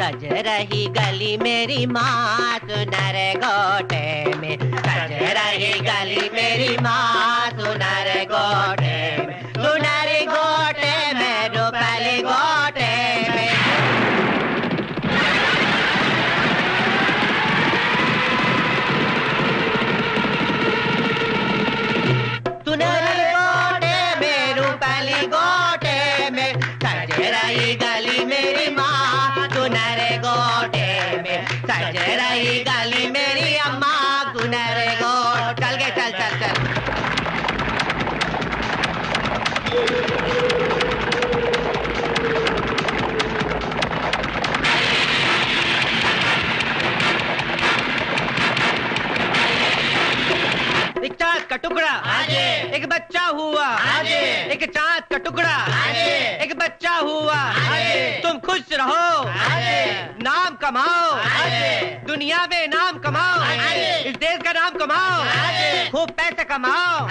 सज रही गली मेरी माँ सुनर गोटे में, सज रही गली मेरी माँ सुनर गोटे में, सुनर गोटे में रुपली गोटे में। सुनर गोटे में रुपली गोटे में, सज रही गली मेरी माँ सुनर गोटे में, सज रही गली मेरी अम्मा सुनर गोट। चल गए, चल चल चल। एक चाँद का टुकड़ा, एक बच्चा हुआ, एक चाँद का टुकड़ा, एक बच्चा हुआ। तुम खुश रहो, नाम कमाओ, दुनिया में नाम कमाओ, इस देश का नाम कमाओ, खूब पैसे कमाओ।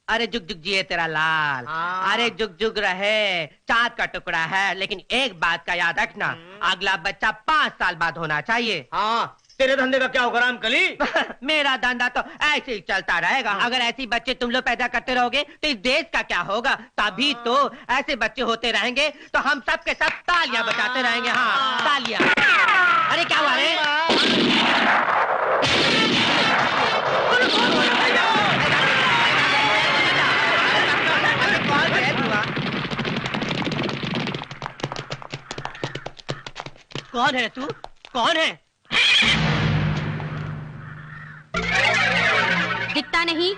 अरे जुग जुग जिए तेरा लाल, अरे जुग जुग रहे। चाँद का टुकड़ा है, लेकिन एक बात का याद रखना, अगला बच्चा 5 साल बाद होना चाहिए। हाँ, तेरे धंधे का क्या होगा रामकली? मेरा धंधा तो ऐसे ही चलता रहेगा। अगर ऐसी बच्चे तुम लोग पैदा करते रहोगे तो इस देश का क्या होगा? तभी तो ऐसे बच्चे होते रहेंगे तो हम सब के सब तालियां बजाते रहेंगे। हाँ, तालियां। अरे क्या हुआ रे? कौन है तू? कौन है? दिखता नहीं,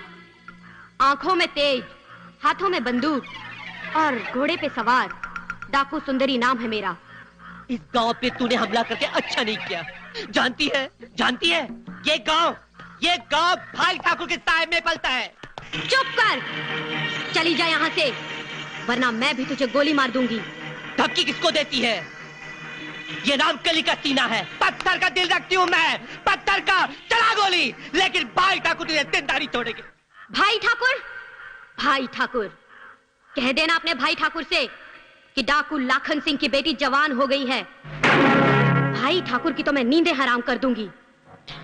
आंखों में तेज, हाथों में बंदूक और घोड़े पे सवार डाकू सुंदरी नाम है मेरा। इस गांव पे तूने हमला करके अच्छा नहीं किया। जानती है, जानती है, ये गांव भाई ठाकुर के साए में पलता है। चुप कर, चली जा यहाँ से, वरना मैं भी तुझे गोली मार दूंगी। धमकी किसको देती है? ये रामकली का सीना है, पत्थर का दिल रखती हूँ मैं, पत्थर का। चला गोली, लेकिन भाई ठाकुर तुझे जिंदा नहीं छोड़ेंगे। भाई ठाकुर, भाई ठाकुर, कह देना अपने भाई ठाकुर से कि डाकू लाखन सिंह की बेटी जवान हो गई है। भाई ठाकुर की तो मैं नींदें हराम कर दूंगी।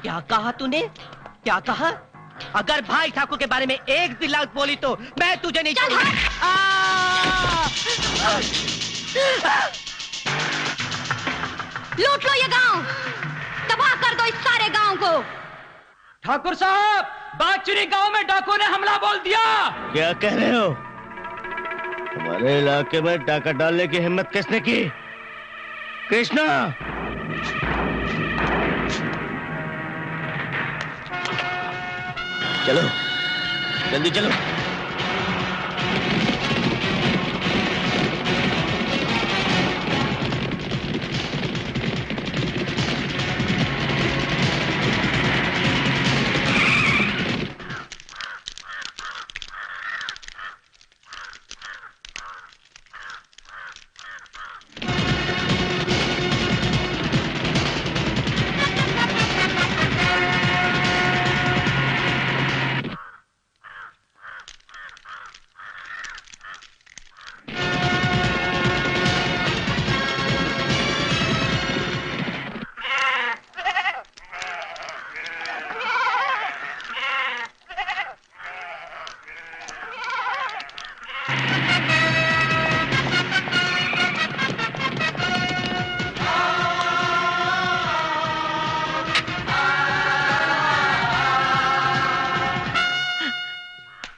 क्या कहा तूने? क्या कहा? अगर भाई ठाकुर के बारे में एक भी लफ्ज बोली तो मैं तुझे नहीं लूट लो ये गांव, तबाह कर दो इस सारे गांव को। ठाकुर साहब, बागचुरी गांव में डाकू ने हमला बोल दिया। क्या कह रहे हो? हमारे इलाके में डाका डालने की हिम्मत किसने की? कृष्णा, चलो जल्दी चलो।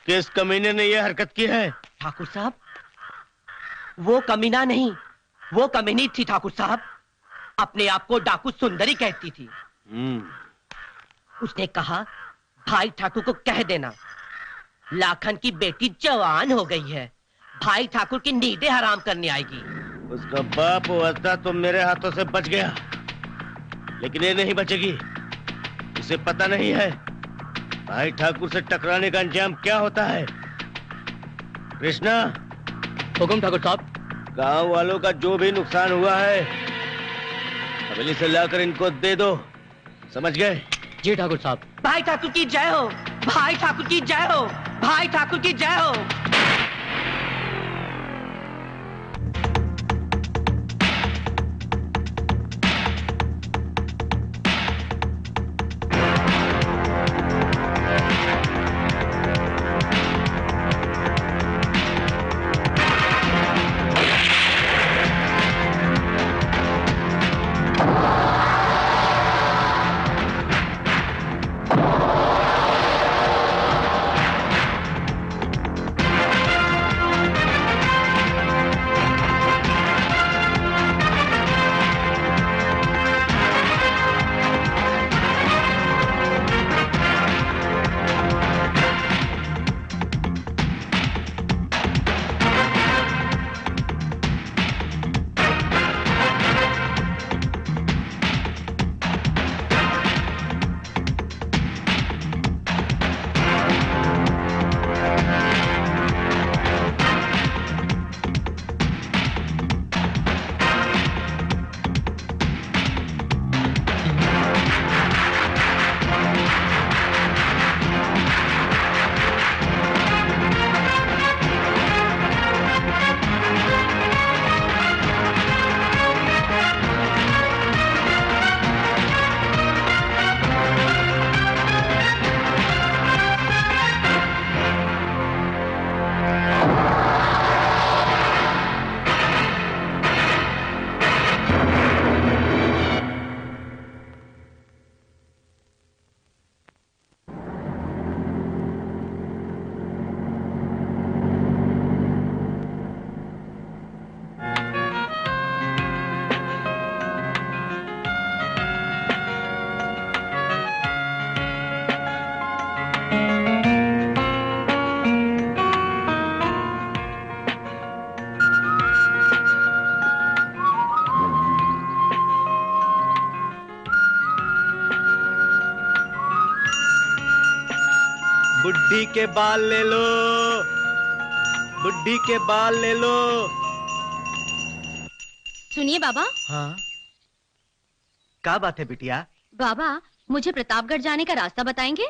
किस कमीने ने यह हरकत की है? ठाकुर साहब, वो कमीना नहीं, वो कमीनी थी ठाकुर साहब। अपने आप को डाकू सुंदरी कहती थी। उसने कहा भाई ठाकुर को कह देना लाखन की बेटी जवान हो गई है, भाई ठाकुर की नींदें हराम करने आएगी। उसका बाप होता तो मेरे हाथों से बच गया, लेकिन ये नहीं बचेगी। उसे पता नहीं है भाई ठाकुर से टकराने का अंजाम क्या होता है। कृष्णा, हुकुम ठाकुर साहब। गांव वालों का जो भी नुकसान हुआ है हवेली से लाकर इनको दे दो, समझ गए? जी ठाकुर साहब। भाई ठाकुर की जय हो, भाई ठाकुर की जय हो, भाई ठाकुर की जय हो। बुढ़ी के बाल ले लो, बुढ़ी के बाल ले लो। सुनिए बाबा। हाँ, क्या बात है बिटिया? बाबा, मुझे प्रतापगढ़ जाने का रास्ता बताएंगे?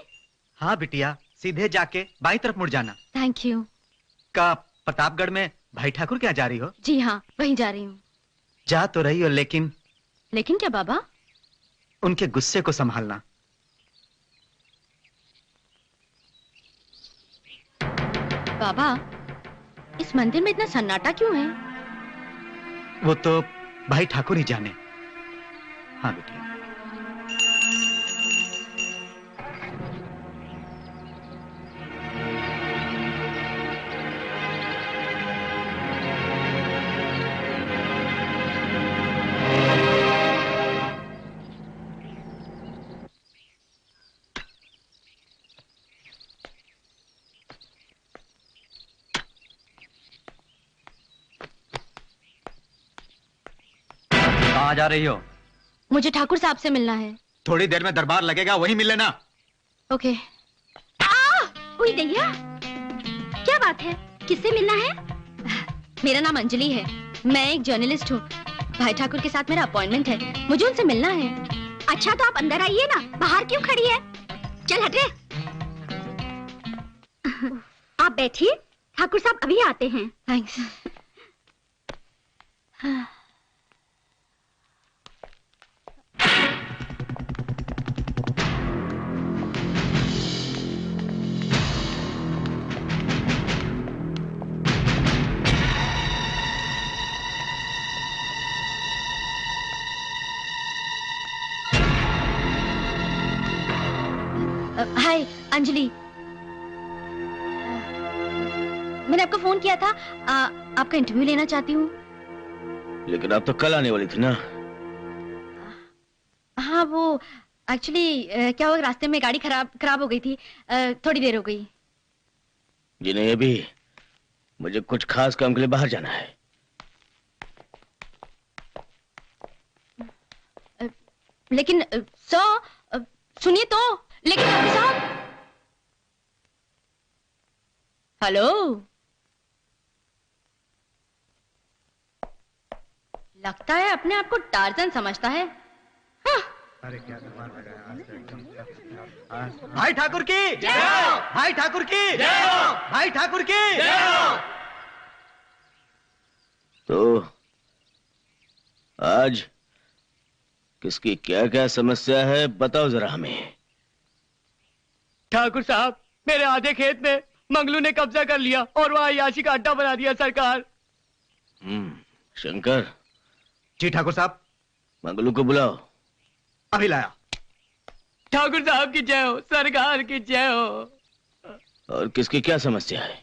हाँ बिटिया, सीधे जाके बाईं तरफ मुड़ जाना। Thank you. का प्रतापगढ़ में भाई ठाकुर क्या जा रही हो? जी हाँ, वहीं जा रही हूँ। जा तो रही हो, लेकिन लेकिन क्या बाबा? उनके गुस्से को संभालना। बाबा, इस मंदिर में इतना सन्नाटा क्यों है? वो तो भाई ठाकुर ही जाने। हाँ बेटिया। कहाँ जा रही हो? मुझे ठाकुर साहब से मिलना है। थोड़ी देर में दरबार लगेगा, वहीं मिल लेना। ओके। हुई दैया, क्या बात है? किससे मिलना है? मेरा नाम अंजलि है, मैं एक जर्नलिस्ट हूँ। भाई ठाकुर के साथ मेरा अपॉइंटमेंट है, मुझे उनसे मिलना है। अच्छा तो आप अंदर आइए ना, बाहर क्यों खड़ी है? चल हट रे। आप बैठिए, ठाकुर साहब अभी आते हैं। थैंक्स। हाय अंजलि, मैंने आपको फोन किया था, आपका इंटरव्यू लेना चाहती हूँ। लेकिन आप तो कल आने वाली थी ना? हाँ वो एक्चुअली क्या हुआ, रास्ते में गाड़ी खराब हो गई थी, थोड़ी देर हो गई। जी नहीं, अभी मुझे कुछ खास काम के लिए बाहर जाना है। लेकिन सर सुनिए तो। लेकिन ठाकुर साहब। हेलो, लगता है अपने आप को टार्जन समझता है। हाँ। भाई ठाकुर की जय हो! भाई ठाकुर की जय हो! भाई ठाकुर की जय हो! तो आज किसकी क्या क्या समस्या है बताओ जरा हमें। ठाकुर साहब, मेरे आधे खेत में मंगलू ने कब्जा कर लिया और वहाँ अय्याशी का अड्डा बना दिया सरकार। शंकर। जी ठाकुर साहब। मंगलू को बुलाओ। अभी लाया। ठाकुर साहब की जय हो, सरकार की जय हो। और किसकी क्या समस्या है?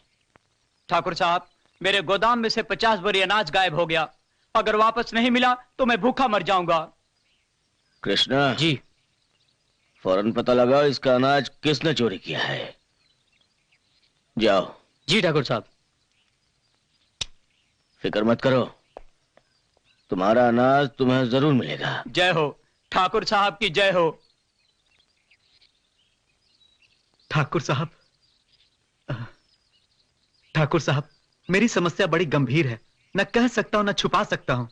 ठाकुर साहब, मेरे गोदाम में से 50 बोरी अनाज गायब हो गया। अगर वापस नहीं मिला तो मैं भूखा मर जाऊंगा। कृष्णा जी। फौरन पता लगाओ इसका अनाज किसने चोरी किया है। जाओ। जी ठाकुर साहब। फिक्र मत करो, तुम्हारा अनाज तुम्हें जरूर मिलेगा। जय हो, ठाकुर साहब की जय हो। ठाकुर साहब, ठाकुर साहब, मेरी समस्या बड़ी गंभीर है। न कह सकता हूं न छुपा सकता हूं।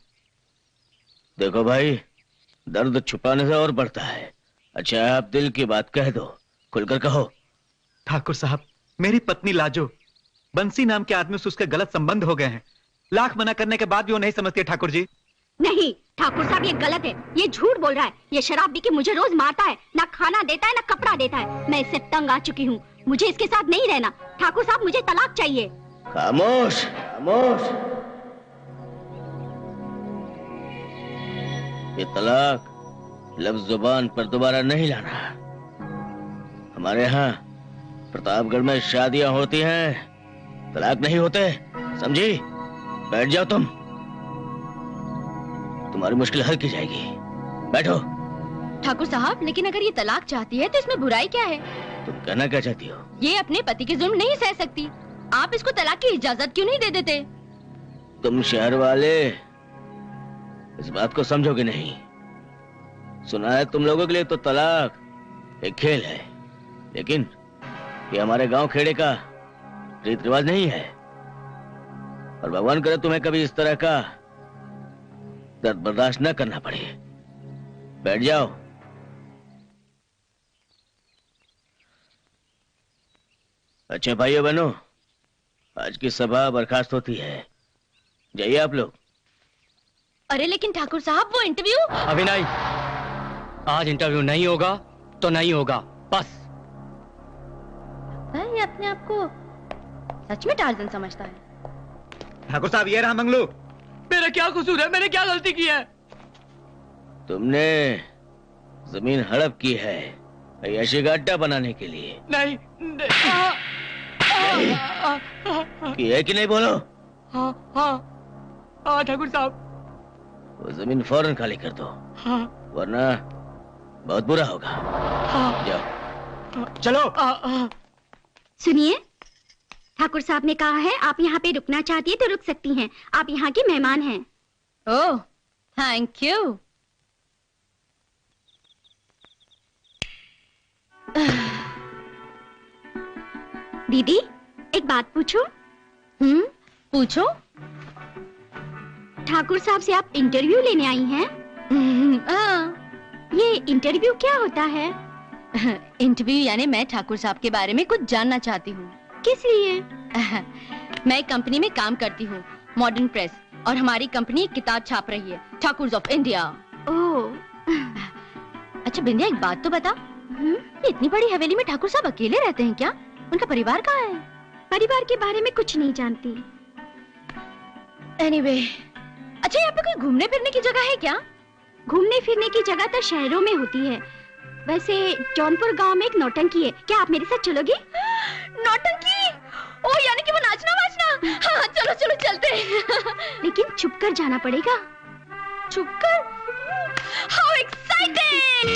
देखो भाई, दर्द छुपाने से और बढ़ता है। अच्छा आप दिल की बात कह दो, खुलकर कहो। ठाकुर साहब, मेरी पत्नी लाजो, बंसी नाम के आदमी से उसके गलत संबंध हो गए हैं। लाख मना करने के बाद भी वो नहीं समझती। ठाकुर जी नहीं ठाकुर साहब, ये गलत है। ये झूठ बोल रहा है। ये शराब पी के मुझे रोज मारता है, ना खाना देता है ना कपड़ा देता है। मैं इससे तंग आ चुकी हूँ। मुझे इसके साथ नहीं रहना। ठाकुर साहब, मुझे तलाक चाहिए। खामोश खामोश। ये तलाक लफ्ज जुबान पर दोबारा नहीं लाना। हमारे यहाँ प्रतापगढ़ में शादियां होती हैं, तलाक नहीं होते, समझी? बैठ जाओ तुम, तुम्हारी मुश्किल हल की जाएगी। बैठो। ठाकुर साहब, लेकिन अगर ये तलाक चाहती है तो इसमें बुराई क्या है? तुम कहना क्या चाहती हो? ये अपने पति के जुल्म नहीं सह सकती। आप इसको तलाक की इजाजत क्यों नहीं दे देते? तुम शहर वाले इस बात को समझोगे नहीं। सुना है तुम लोगों के लिए तो तलाक एक खेल है, लेकिन ये हमारे गांव खेड़े का रीत रिवाज नहीं है। और भगवान करे तुम्हें कभी इस तरह का दर्द बर्दाश्त न करना पड़े। बैठ जाओ। अच्छा भाइयों बहनों, आज की सभा बर्खास्त होती है, जाइए आप लोग। अरे लेकिन ठाकुर साहब, वो इंटरव्यू। अभी नहीं, आज इंटरव्यू नहीं होगा तो नहीं होगा, बस। ये अपने आप को सच में टार्जन समझता है। ठाकुर साहब, ये रहा मंगलू। मेरा क्या कसूर है? मैंने क्या गलती की है? तुमने जमीन हड़प की है अय्याशी का अड्डा बनाने के लिए। नहीं, कि है कि नहीं बोलो? हाँ हाँ हाँ ठाकुर साहब। वो जमीन फौरन खाली कर दो, हाँ वरना बहुत बुरा होगा। हाँ। जाओ। चलो। सुनिए, ठाकुर साहब ने कहा है आप यहाँ पे रुकना चाहती है तो रुक सकती हैं। आप यहाँ की मेहमान हैं। ओह, थैंक यू। दीदी, एक बात पूछूं? पूछो। ठाकुर साहब से आप इंटरव्यू लेने आई हैं? ये इंटरव्यू क्या होता है? इंटरव्यू यानी मैं ठाकुर साहब के बारे में कुछ जानना चाहती हूँ। किस लिए? मैं कंपनी में काम करती हूँ, मॉडर्न प्रेस, और हमारी कंपनी एक किताब छाप रही है, ठाकुर्स ऑफ इंडिया। ओह। अच्छा बिंदिया, एक बात तो बता, ये इतनी बड़ी हवेली में ठाकुर साहब अकेले रहते हैं क्या? उनका परिवार कहाँ है? परिवार के बारे में कुछ नहीं जानती। एनीवे, अच्छा यहाँ पे कोई घूमने फिरने की जगह है क्या? घूमने फिरने की जगह तो शहरों में होती है। वैसे जौनपुर गांव में एक नौटंकी है, क्या आप मेरे साथ चलोगी? नौटंकी? ओह, यानी कि वो नाचना वाचना? हाँ, चलो चलो चलते हैं। लेकिन छुप कर जाना पड़ेगा। छुप कर? How excited!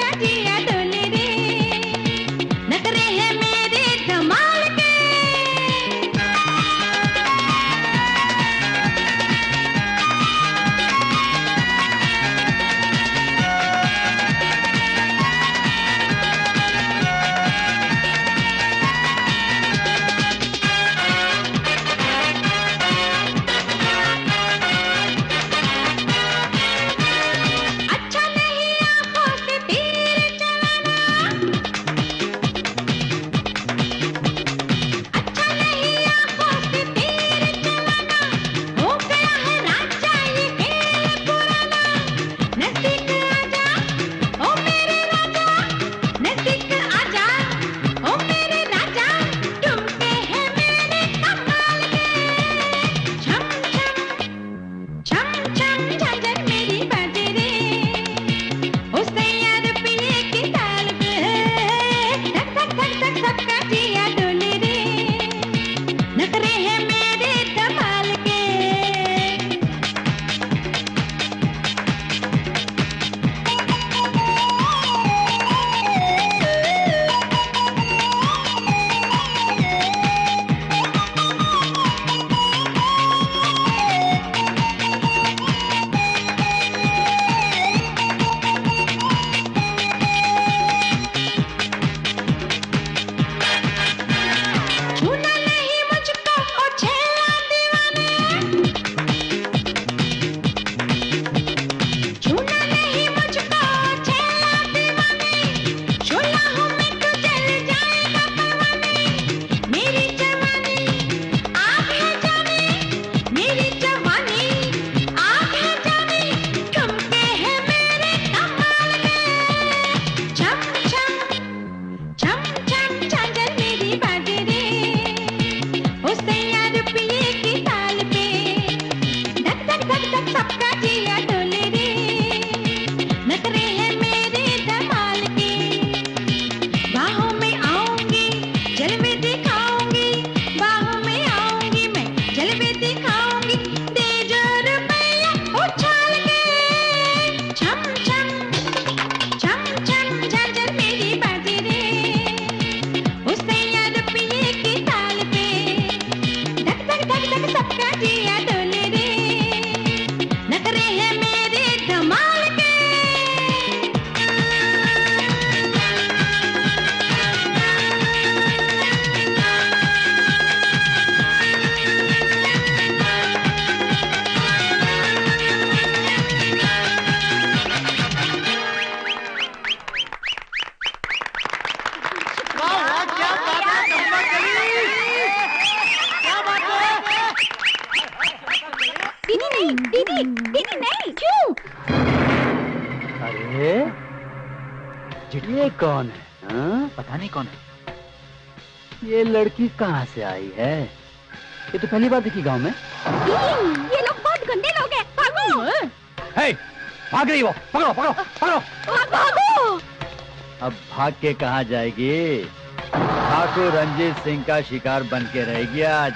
सबका जिया डोले रे, नखरे हैं मेरे धमाल के। ये कौन है? हाँ? पता नहीं कौन है। ये लड़की कहाँ से आई है? ये तो पहली बार दिखी गांव में। ये लोग बहुत गंदे लोग हैं। भागो! हे, भाग रही वो। पकड़ो पकड़ो पकड़ो। भागो! अब भाग के कहाँ जाएगी? ठाकुर रंजीत सिंह का शिकार बन के रहेगी आज।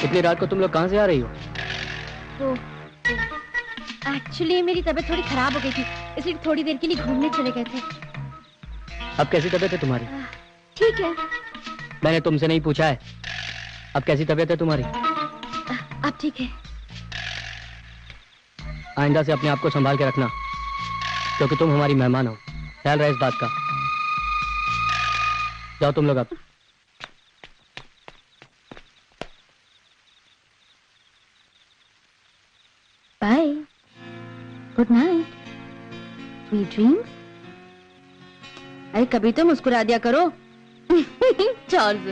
इतनी रात को तुम लोग कहाँ से आ रही हो? एक्चुअली मेरी तबीयत थोड़ी खराब हो गई थी, इसलिए थोड़ी देर के लिए घूमने चले गए थे। अब कैसी तबीयत है तुम्हारी? ठीक है। मैंने तुमसे नहीं पूछा है। अब कैसी तबीयत है तुम्हारी? अब ठीक है। आइंदा से अपने आप को संभाल के रखना, क्योंकि तुम हमारी मेहमान हो। ख्याल रहे इस बात का। जाओ तुम लोग अब। Bye, good night, sweet dreams. अरे कभी तो मुस्कुरा दिया करो। चार्ल्स।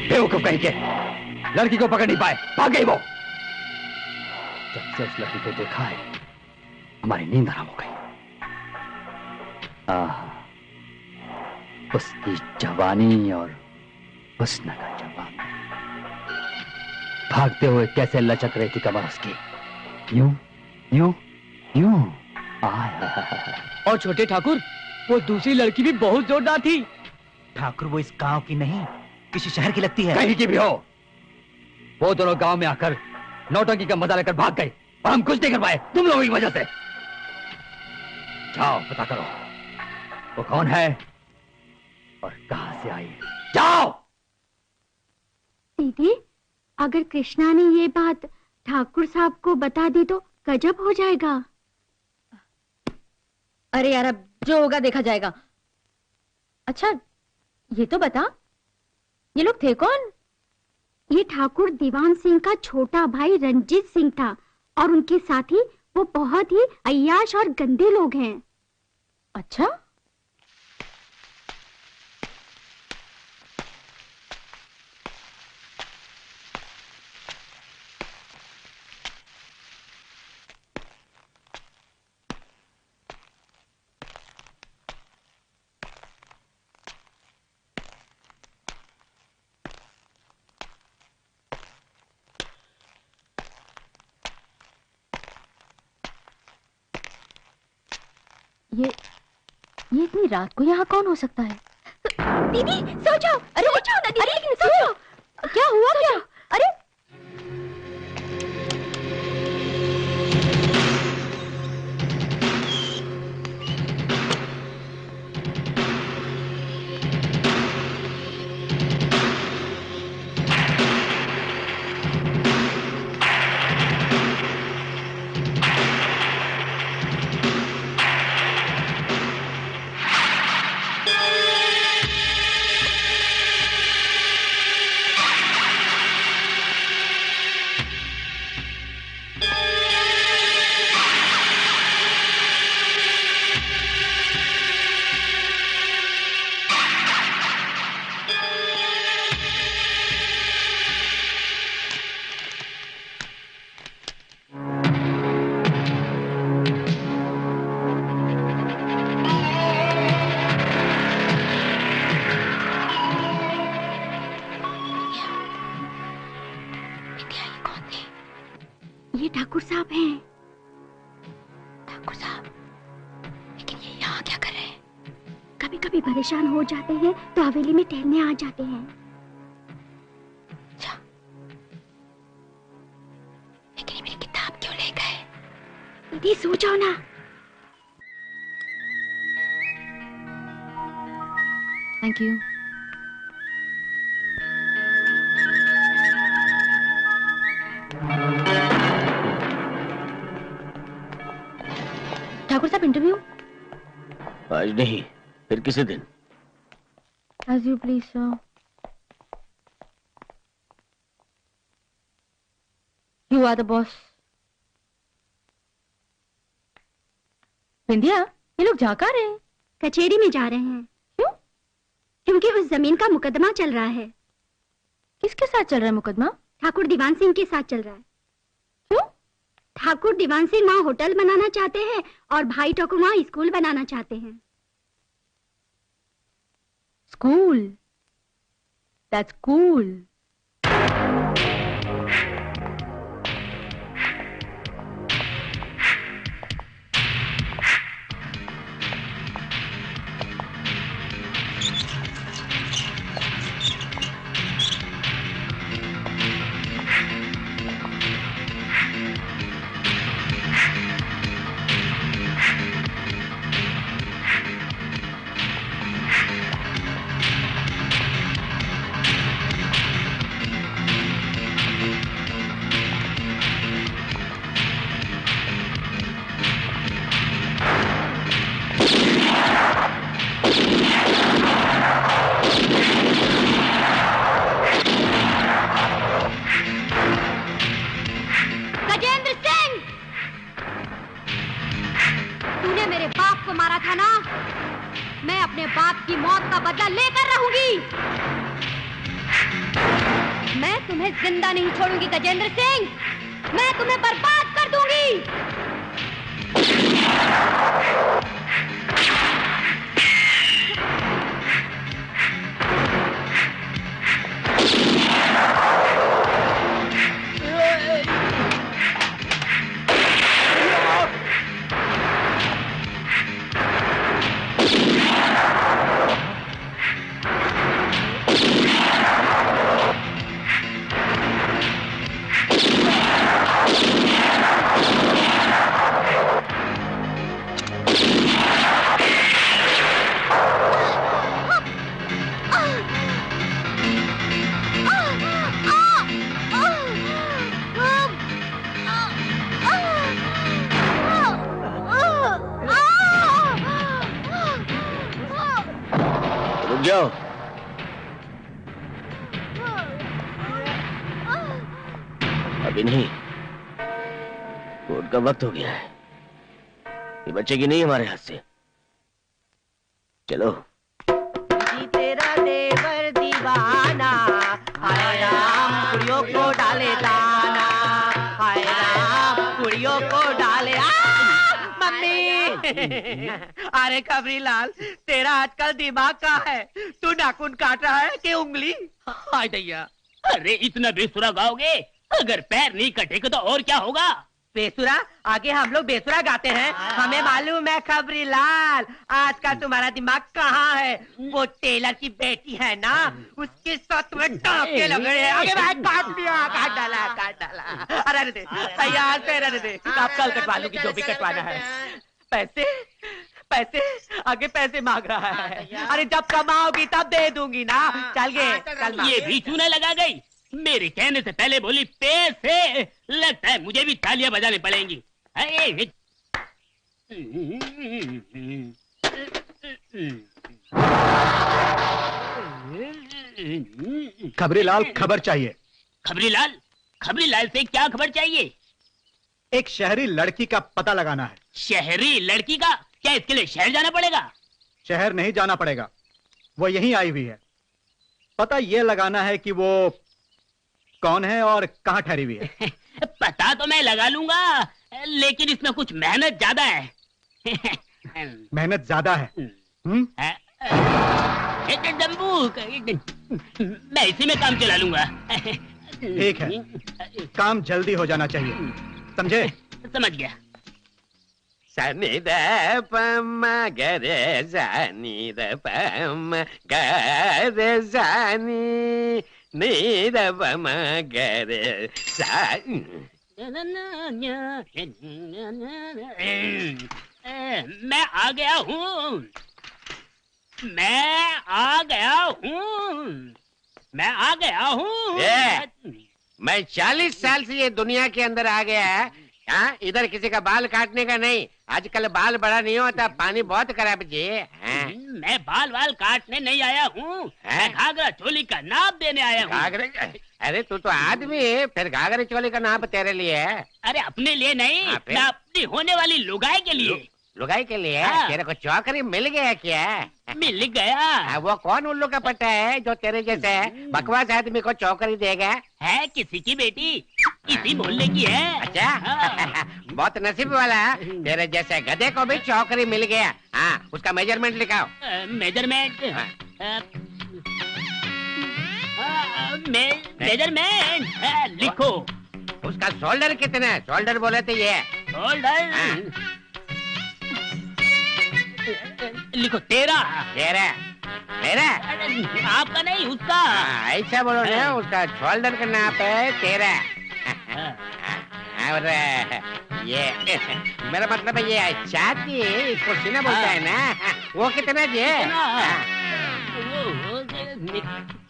बेवकूफ कहीं के, लड़की को पकड़ नहीं पाए, भाग गई वो। जब से उस लड़की को देखा है हमारी नींद हराम हो गई। उसकी जवानी और हुस्न का जवाब, भागते हुए कैसे लचक रही थी कमर उसकी, यूं यूं यूं। और छोटे ठाकुर, वो दूसरी लड़की भी बहुत जोरदार थी। ठाकुर वो इस गांव की नहीं, किसी शहर की लगती है। कहीं की भी हो, वो दोनों गांव में आकर नौटंकी का मजा लेकर भाग गए और हम कुछ नहीं कर पाए तुम लोगों की वजह से। जाओ पता करो वो कौन है और कहां से आई। जाओ। दीदी, अगर कृष्णा ने ये बात ठाकुर साहब को बता दी तो गजब हो जाएगा। अरे यार, अब जो होगा देखा जाएगा। अच्छा ये तो बता, ये लोग थे कौन? ये ठाकुर दीवान सिंह का छोटा भाई रंजीत सिंह था और उनके साथी वो बहुत ही अय्याश और गंदे लोग हैं। अच्छा, ये इतनी रात को यहाँ कौन हो सकता है? दीदी सो जाओ। अरे सो जाओ ना दीदी। अरे सो जाओ। क्या हुआ? क्या? अरे ये ठाकुर साहब हैं। ठाकुर साहब, लेकिन ये यहाँ क्या कर रहे हैं? कभी कभी परेशान हो जाते हैं तो हवेली में टहलने आ जाते हैं। अच्छा, लेकिन ये मेरी किताब क्यों ले गए? दीदी सो जाओ ना। Thank you. ठाकुर साहब, इंटरव्यू? आज नहीं, फिर किसी दिन। As you please, sir. You are the boss. बिंदिया, ये लोग जा कहाँ रहे हैं? कचहरी में जा रहे हैं। क्यों? क्योंकि उस जमीन का मुकदमा चल रहा है। किसके साथ चल रहा है मुकदमा? ठाकुर दीवान सिंह के साथ चल रहा है। क्यों? ठाकुर दीवान सिंह वहाँ होटल बनाना चाहते हैं और भाई ठाकुर वहाँ स्कूल बनाना चाहते हैं। स्कूल? That's cool. मैं अपने बाप की मौत का बदला लेकर रहूंगी। मैं तुम्हें जिंदा नहीं छोड़ूंगी गजेंद्र सिंह, मैं तुम्हें बर्बाद कर दूंगी। जाओ। अभी नहीं, कोर्ट का वक्त हो गया है, ये बचेगी नहीं हमारे हाथ से। चलो। जी तेरा देवर दीवाना, हाय राम कुड़ियों को डाले दाना, हाय राम कुड़ियों को डाले। मम्मी अरे खबरीलाल, तेरा आजकल दिमाग कहाँ है? तू नाखून काट रहा है कि उंगली? हाय दैया। अरे इतना बेसुरा गाओगे? अगर पैर नहीं कटेगा तो और क्या होगा? बेसुरा? आगे हम लोग बेसुरा गाते हैं, हमें मालूम है खबरीलाल। आजकल तुम्हारा दिमाग कहाँ है? वो टेलर की बेटी है ना, उसके साथ तुम्हें टाँके लग रहे हैं। आगे भाई काट दिया, काट डाला। अरे दे तैयार से, रहने दे, आप कल कटवा लूंगी जो भी कटवाना है। पैसे पैसे आगे पैसे मांग रहा है। अरे जब कमाओगी तब दे दूंगी ना। चल गए, चल। ये भी चूना लगा गई। मेरे कहने से पहले बोली पैसे। लगता है मुझे भी तालियां बजानी पड़ेंगी। खबरीलाल, खबर चाहिए। खबरीलाल? खबरीलाल से क्या खबर चाहिए? एक शहरी लड़की का पता लगाना है। शहरी लड़की का? क्या इसके लिए शहर जाना पड़ेगा? शहर नहीं जाना पड़ेगा, वो यहीं आई हुई है। पता ये लगाना है कि वो कौन है और कहाँ ठहरी हुई है। पता तो मैं लगा लूंगा, लेकिन इसमें कुछ मेहनत ज्यादा है। मेहनत ज्यादा है? मैं इसी में काम चला लूंगा। ठीक है, काम जल्दी हो जाना चाहिए, समझे? समझ गया। सनी द पम गरे जानी द पम गरे जानी नी द पम गरे जानी। मैं आ गया हूँ, मैं आ गया हूँ, मैं आ गया हूँ। मैं 40 साल से ये दुनिया के अंदर आ गया है। हाँ, इधर किसी का बाल काटने का नहीं। आजकल बाल बड़ा नहीं होता, पानी बहुत खराब जी। मैं बाल काटने नहीं आया हूँ, मैं घाघरा चोली का नाप देने आया हूँ। घाघरा? अरे तू तो आदमी है, फिर घाघरा चोली का नाप तेरे लिए है? अरे अपने लिए नहीं, मैं अपनी होने वाली लुगाई के लिए। लुगाई के लिए? तेरे को चौकरी मिल गया क्या? मिल गया। वो कौन उल्लू का पट्टा है जो तेरे जैसे बकवास आदमी को चौकरी देगा? है किसी की बेटी, इसी मोहल्ले की है। अच्छा बहुत नसीब वाला, तेरे जैसे गधे को भी चौकरी मिल गया। हाँ, उसका मेजरमेंट लिखाओ। मेजरमेंट? मेजरमेंट लिखो। उसका शोल्डर कितना है? शोल्डर बोले तो ये शोल्डर लिखो 13। 13? मेरा? आपका नहीं, उसका। ऐसा बोलो ना, उसका शोल्डर का नाप है 13। और ये मेरा मतलब है ये छाती, इसको सीना बोलता है ना, वो कितना जी?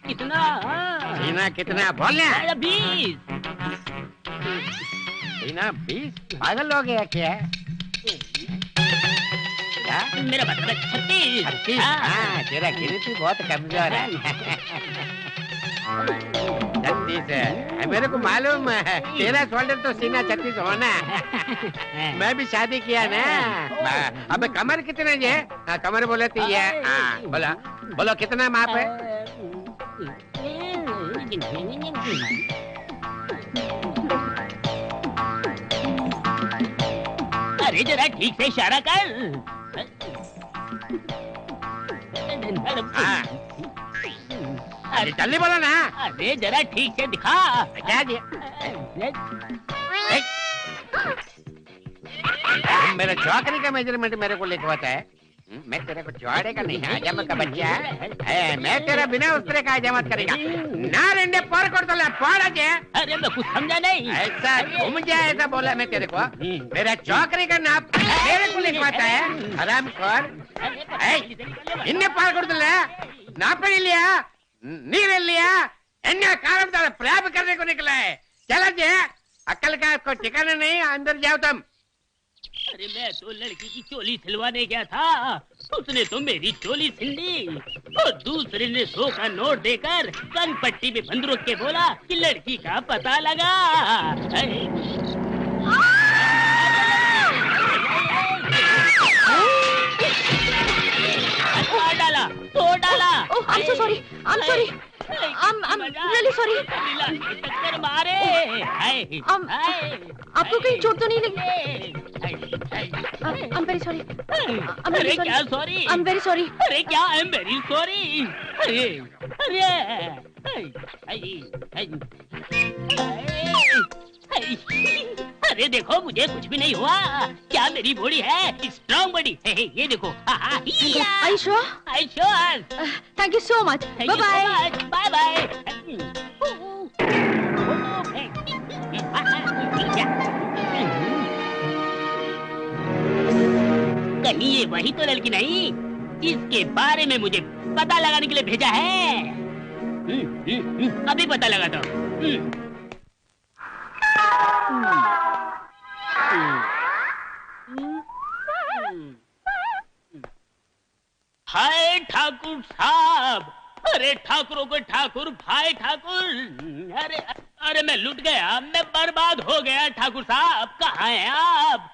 कितना? सीना कितना बोलना? 20। सीना 20? पागल हो गया क्या? मेरा मतलब 36। 36? हाँ, तेरा गिनती बहुत कमजोर है। 36 36 मेरे को मालूम है, तेरा शोल्डर तो सीना 36 होना। मैं भी शादी किया ना। अबे कमर कितना है? कमर बोले तो ये बोला बोलो कितना माप है? अरे जरा ठीक से इशारा कर। अरे जल्दी बोलो ना। अरे जरा ठीक से दिखा। क्या जी? मेरा चौकरी का मेजरमेंट मेरे को लिखवाता है। मैं तेरे को छोड़ेगा नहीं, हजामत का बच्चा है। मैं तेरा बिना उतरे का हजामत करेगा ना। रेंडे पर कर तो पड़ा जे। अरे मैं कुछ समझा नहीं। ऐसा घूम जाए ऐसा बोला मैं तेरे को। मेरा चौकरी का नाप तेरे को लिखवाता है हराम खोर। इन्ने पर कर तो नाप लिया नीरे लिया एन्ने कारण तारा प्रयास करने को निकला है। चला जे अक्ल का कोई ठिकाना नहीं, अंदर जाओ तुम। अरे मैं तो लड़की की चोली सिलवाने गया था, उसने तो मेरी चोली सिल ली और दूसरे ने 100 का नोट देकर कन पट्टी में बंद रोक के बोला कि लड़की का पता लगा। डाला तो डाला। I'm so sorry. I'm sorry. I'm really sorry. टक्कर मारे। आपको कहीं चोट तो नहीं लगी? I'm very sorry. अरे क्या सॉरी? I'm very sorry. अरे क्या I'm very sorry? अरे देखो मुझे कुछ भी नहीं हुआ। क्या मेरी बॉडी है स्ट्रॉन्ग बॉडी है। ये देखो। Are you sure? I'm sure. Thank you so much. Bye bye. Bye bye. कहीं ये वही तो लड़की नहीं जिसके बारे में मुझे पता लगाने के लिए भेजा है। अभी पता लगा तो। हाय ठाकुर साहब। अरे ठाकुरों को ठाकुर भाई ठाकुर। अरे अरे मैं लुट गया, मैं बर्बाद हो गया। ठाकुर साहब कहाँ हैं आप?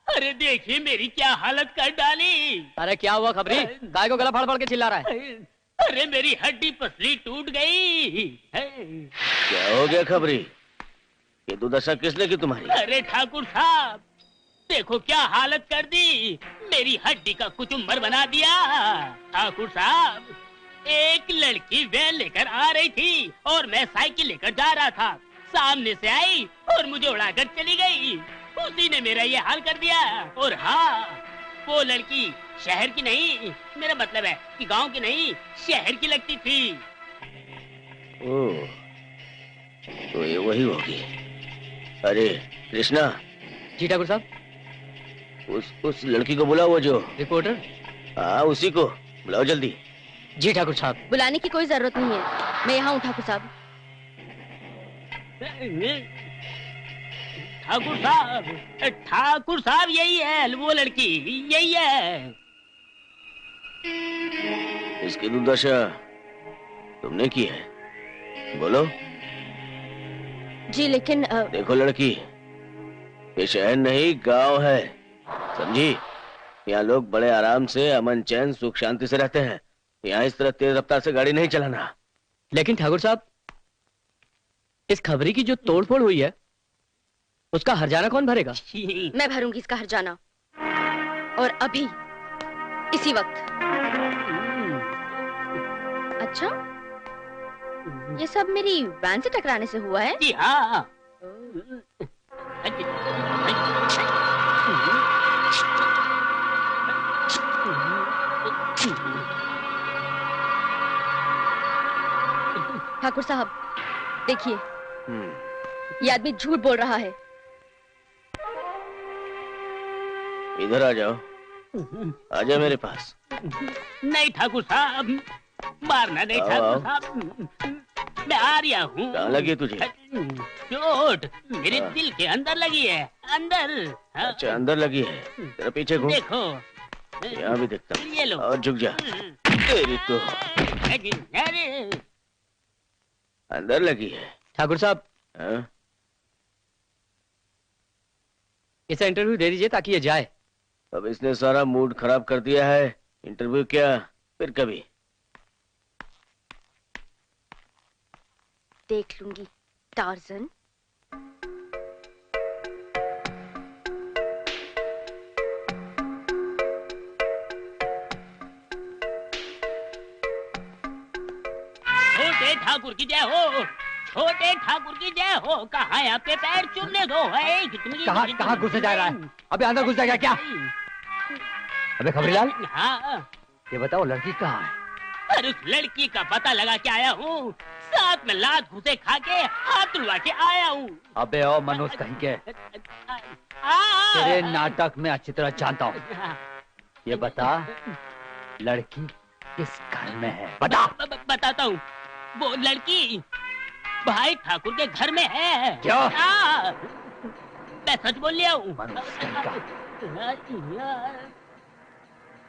अरे देखिए मेरी क्या हालत कर डाली। अरे क्या हुआ खबरी? गाय को गला फाड़ फाड़ के चिल्ला रहा है। अरे मेरी हड्डी पसली टूट गई। क्या हो गया खबरी? ये दुर्दशा किसने की तुम्हारी? अरे ठाकुर साहब देखो क्या हालत कर दी। मेरी हड्डी का कुचुम्बर बना दिया। ठाकुर साहब एक लड़की वैन लेकर आ रही थी और मैं साइकिल लेकर जा रहा था। सामने से आई और मुझे उड़ाकर चली गई। उसी ने मेरा ये हाल कर दिया। और हाँ वो लड़की शहर की नहीं, मेरा मतलब है कि गांव की नहीं शहर की लगती थी। ओह तो ये वही होगी। अरे कृष्णा। जी ठाकुर साहब। उस लड़की को बुलाओ, वो जो रिपोर्टर। हाँ उसी को बुलाओ जल्दी। जी ठाकुर साहब। बुलाने की कोई जरूरत नहीं है, मैं यहाँ हूँ ठाकुर साहब। ठाकुर साहब यही है वो लड़की, यही है। इसकी दुर्दशा तुमने की है, बोलो। जी लेकिन देखो लड़की, ये शहर नहीं गांव है, समझी? यहाँ लोग बड़े आराम से अमन चैन सुख शांति से रहते हैं। यहाँ इस तरह तेज रफ्तार से गाड़ी नहीं चलाना। लेकिन ठाकुर साहब इस खबरी की जो तोड़फोड़ हुई है उसका हर्जाना कौन भरेगा? मैं भरूंगी इसका हर्जाना, और अभी इसी वक्त। अच्छा ये सब मेरी वैन से टकराने से हुआ है? जी हाँ। ठाकुर साहब देखिए, ये आदमी झूठ बोल रहा है। इधर आ जाओ, आ जाओ मेरे पास। नहीं ठाकुर साहब, मारना नहीं ठाकुर साहब, मैं आ रहा हूँ। कहाँ लगी तुझे? चोट मेरे दिल के अंदर लगी है, अंदर। अच्छा अंदर लगी है, तेरा पीछे घूम। देखो यहाँ भी देखता हूँ। ये लो। और झुक जा। तेरी तो अरे अंदर लगी है। ठाकुर साहब, हाँ? इसे इंटरव्यू दे दीजिए ताकि ये जाए। अब इसने सारा मूड खराब कर दिया है। इंटरव्यू क्या, फिर कभी। देख लूंगी टार्जन। छोटे ठाकुर की जय हो, छोटे ठाकुर की जय हो। कहाँ यहाँ पे पैर चुनने दो है। कहाँ घुसे जा रहा है? अबे अंदर घुस जाएगा क्या? अबे खबरीलाल, हाँ, ये बताओ लड़की कहाँ है? पर उस लड़की का पता लगा के आया हूँ। साथ में लात घुसे खा के हाथ तुड़वा के आया हूँ। अबे ओ मनोज कहीं के, तेरे नाटक में अच्छी तरह जानता हूँ। ये बता, लड़की किस घर में है? बता। बताता हूँ। वो लड़की भाई ठाकुर के घर में है। क्या? मैं सच बोल लिया हूँ।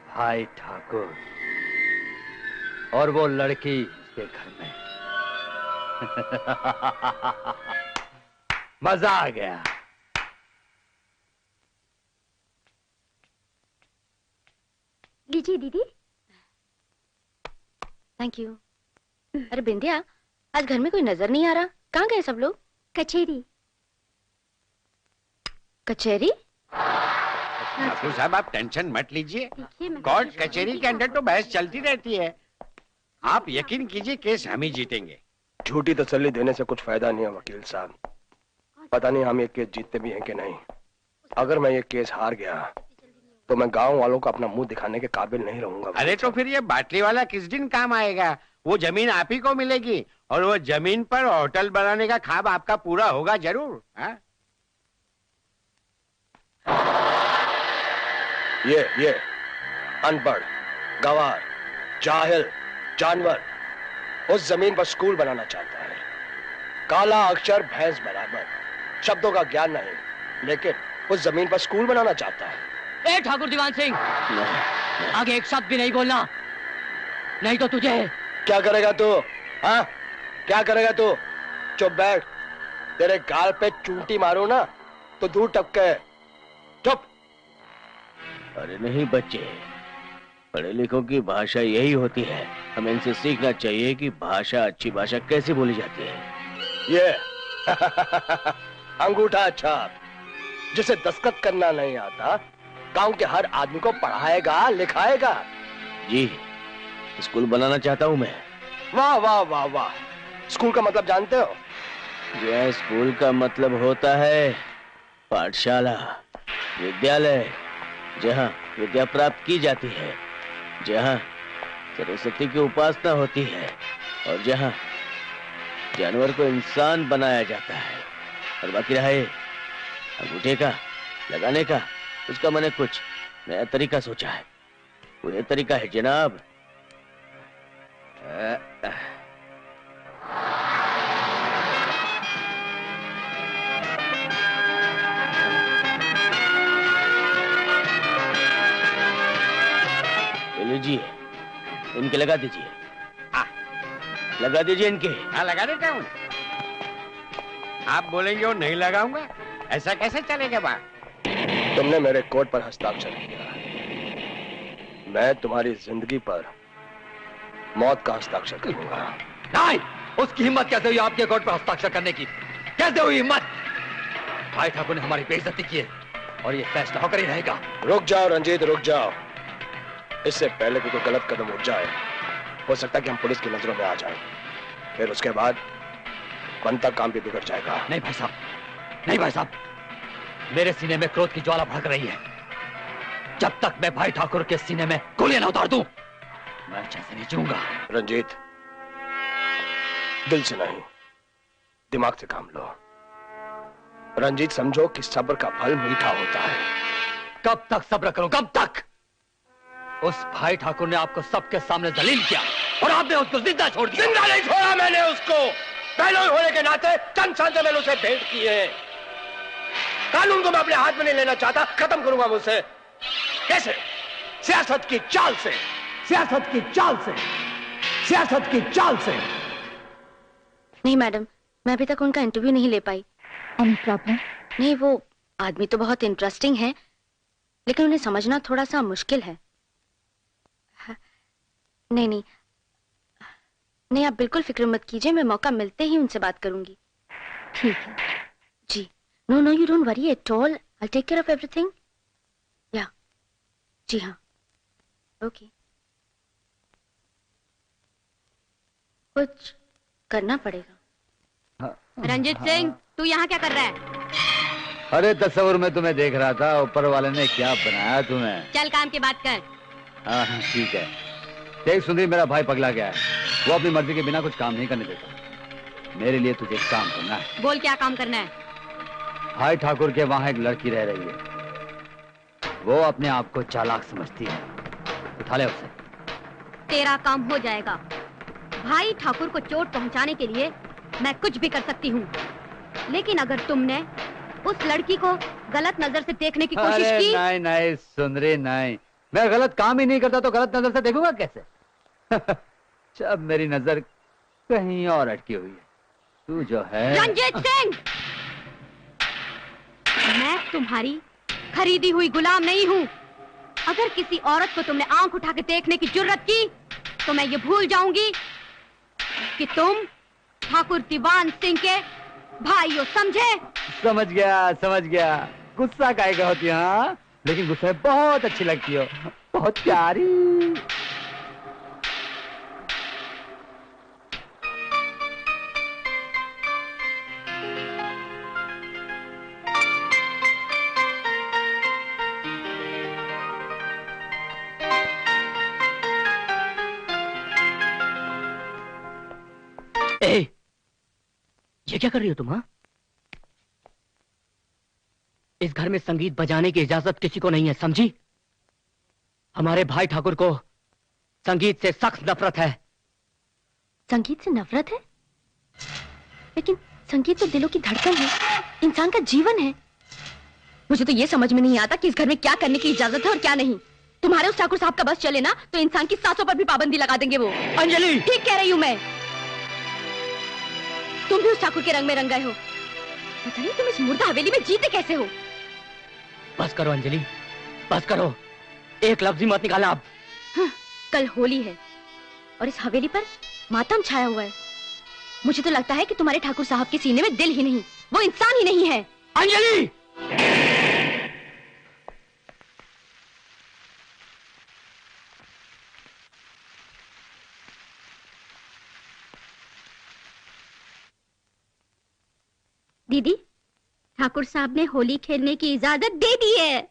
भाई ठाकुर और वो लड़की के घर में। मजा आ गया। लीजिए दीदी। Thank you. अरे बिंदिया, आज घर में कोई नजर नहीं आ रहा। कहाँ गए सब लोग? कचेरी। कचेरी? ठाकुर साहब, आप टेंशन मत लीजिए। कोर्ट कचहरी के अंदर तो बहस चलती रहती है। आप यकीन कीजिए, केस हम ही जीतेंगे। झूठी तसल्ली देने से कुछ फायदा नहीं है वकील साहब। पता नहीं हम ये केस जीतते भी हैं कि नहीं। अगर मैं ये केस हार गया तो मैं गांव वालों को अपना मुंह दिखाने के काबिल नहीं रहूंगा। अरे तो फिर ये बाटली वाला किस दिन काम आएगा? वो जमीन आप ही को मिलेगी और वो जमीन पर होटल बनाने का ख्वाब आपका पूरा होगा जरूर। हा? ये अनपढ़, गवार, जाहिल, जानवर उस जमीन पर स्कूल बनाना चाहता है। काला अक्षर भैंस बराबर, शब्दों का ज्ञान नहीं, लेकिन उस जमीन पर स्कूल बनाना चाहता है। ए ठाकुर दीवान सिंह, आगे एक शब्द भी नहीं बोलना, नहीं तो तुझे। क्या करेगा तू? हाँ, क्या करेगा तू? चुप बैठ। तेरे गाल पे चूंटी मारो ना तो दूर टपके। चुप। अरे नहीं बच्चे, पढ़े लिखों की भाषा यही होती है। हमें इनसे सीखना चाहिए कि भाषा, अच्छी भाषा कैसे बोली जाती है। ये अंगूठा छाप, जिसे दस्तखत करना नहीं आता, गांव के हर आदमी को पढ़ाएगा लिखाएगा। जी, स्कूल बनाना चाहता हूँ मैं। वाह वाह वाह वाह। स्कूल का मतलब जानते हो? यह स्कूल का मतलब होता है पाठशाला, विद्यालय, जहाँ विद्या प्राप्त की जाती है, जहाँ सरस्वती की उपासना होती है और जहाँ जानवर को इंसान बनाया जाता है। और बाकी रहे अंगूठे का लगाने का, उसका मैंने कुछ नया तरीका सोचा है। वो ये तरीका है जनाब, लीजिए, इनके लगा दीजिए। लगा दीजिए इनके। हाँ, लगा देता हूँ। आप बोलेंगे और नहीं लगाऊंगा, ऐसा कैसे चलेगा बात? तुमने मेरे कोर्ट पर हस्ताक्षर किया, मैं तुम्हारी जिंदगी पर मौत का हस्ताक्षर करूंगा। नहीं, उसकी हिम्मत कैसे हुई आपके कोर्ट पर हस्ताक्षर करने की? कैसे हुई हिम्मत? भाई ठाकुर ने हमारी बेइज्जती की है और ये फैसला होकर ही रहेगा। रुक जाओ रंजीत, रुक जाओ। इससे पहले कि कोई गलत कदम उठ जाए, हो सकता है कि हम पुलिस की नजरों में आ जाएं। फिर उसके बाद बनता काम भी बिगड़ जाएगा। नहीं भाई साहब, नहीं भाई साहब, मेरे सीने में क्रोध की ज्वाला भड़क रही है। जब तक मैं भाई ठाकुर के सीने में गोलियां न उतार दूं, मैं अच्छे से नहीं जीऊंगा। रंजीत, दिल से नहीं, दिमाग से काम लो। रंजीत, समझो कि सब्र का फल मीठा होता है। कब तक सब्र करूं, कब तक? उस भाई ठाकुर ने आपको सबके सामने जलील किया और आपने उसको जिंदा छोड़ दिया। जिंदा नहीं छोड़ा मैंने उसको। पहले होने के नाते चंद साल से मैंने उसे भेंट की है। कानून को मैं अपने हाथ में नहीं लेना चाहता, खत्म करूंगा मुझसे। कैसे? सियासत की चाल से, सियासत की चाल से, सियासत की चाल से। नहीं मैडम, मैं अभी तक उनका इंटरव्यू नहीं ले पाई। Any problem? नहीं, वो आदमी तो बहुत इंटरेस्टिंग है, लेकिन उन्हें समझना थोड़ा सा मुश्किल है। नहीं नहीं नहीं, आप बिल्कुल फिक्र मत कीजिए, मैं मौका मिलते ही उनसे बात करूंगी। ठीक है जी। No no, you don't worry at all, I take care of everything. या जी हाँ, ओके। कुछ करना पड़ेगा। रंजित सिंह, तू यहाँ क्या कर रहा है? अरे तस्वीर में तुम्हें देख रहा था, ऊपर वाले ने क्या बनाया तुम्हें। चल काम की बात कर। हाँ ठीक है। देख सुंदरी, मेरा भाई पगला गया है, वो अपनी मर्जी के बिना कुछ काम नहीं करने देता। मेरे लिए तुझे एक काम करना है। बोल, क्या काम करना है? भाई ठाकुर के वहां एक लड़की रह रही है, वो अपने आप को चालाक समझती है, उठा ले उसे। तेरा काम हो जाएगा। भाई ठाकुर को चोट पहुंचाने के लिए मैं कुछ भी कर सकती हूँ, लेकिन अगर तुमने उस लड़की को गलत नजर से देखने की कोशिश की। नहीं नहीं सुंदरी, नहीं, मैं गलत काम ही नहीं करता तो गलत नजर से देखूंगा कैसे? जब मेरी नजर कहीं और अटकी हुई है। तू जो है रंजीत सिंह, मैं तुम्हारी खरीदी हुई गुलाम नहीं हूँ। अगर किसी औरत को तुमने आंख उठा के देखने की जुर्रत की तो मैं ये भूल जाऊंगी कि तुम ठाकुर दीवान सिंह के भाई हो, समझे? समझ गया। गुस्सा काहे का होती है? हाँ, लेकिन गुस्से में बहुत अच्छी लगती हो, बहुत प्यारी। ए, ये क्या कर रही हो तुम? हाँ, इस घर में संगीत बजाने की इजाजत किसी को नहीं है, समझी? हमारे भाई ठाकुर को संगीत से सख्त नफरत है। संगीत से नफरत है? लेकिन संगीत तो दिलों की धड़कन है, इंसान का जीवन है। मुझे तो ये समझ में नहीं आता कि इस घर में क्या करने की इजाजत है और क्या नहीं। तुम्हारे उस ठाकुर साहब का बस चले ना तो इंसान की सांसों पर भी पाबंदी लगा देंगे वो। अंजलि, ठीक कह रही हूँ मैं। तुम भी उस ठाकुर के रंग में रंग गए हो। पता नहीं तुम इस मुर्दा हवेली में जीते कैसे हो। बस करो अंजलि, बस करो, एक लफ्ज ही मत निकालना आप। हाँ, कल होली है और इस हवेली पर मातम छाया हुआ है। मुझे तो लगता है कि तुम्हारे ठाकुर साहब के सीने में दिल ही नहीं, वो इंसान ही नहीं है। अंजलि! दीदी, ठाकुर साहब ने होली खेलने की इजाजत दे दी है।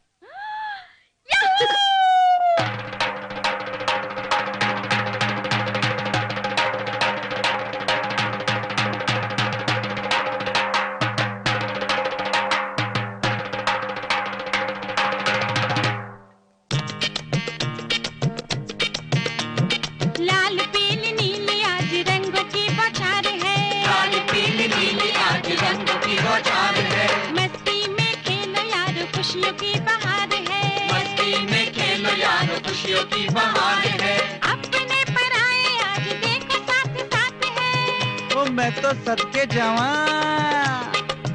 लाल पीली नीली आज रंगों की बौछार है। लाल पीली नीली आज रंगों की बौछार है। मस्ती में खेलो यारो खुशियों की बहार है। मस्ती में खेलो यारो खुशियों की बहार है। अपने पराए आज देखो साथ साथ है। ओ मैं तो सदके जावा,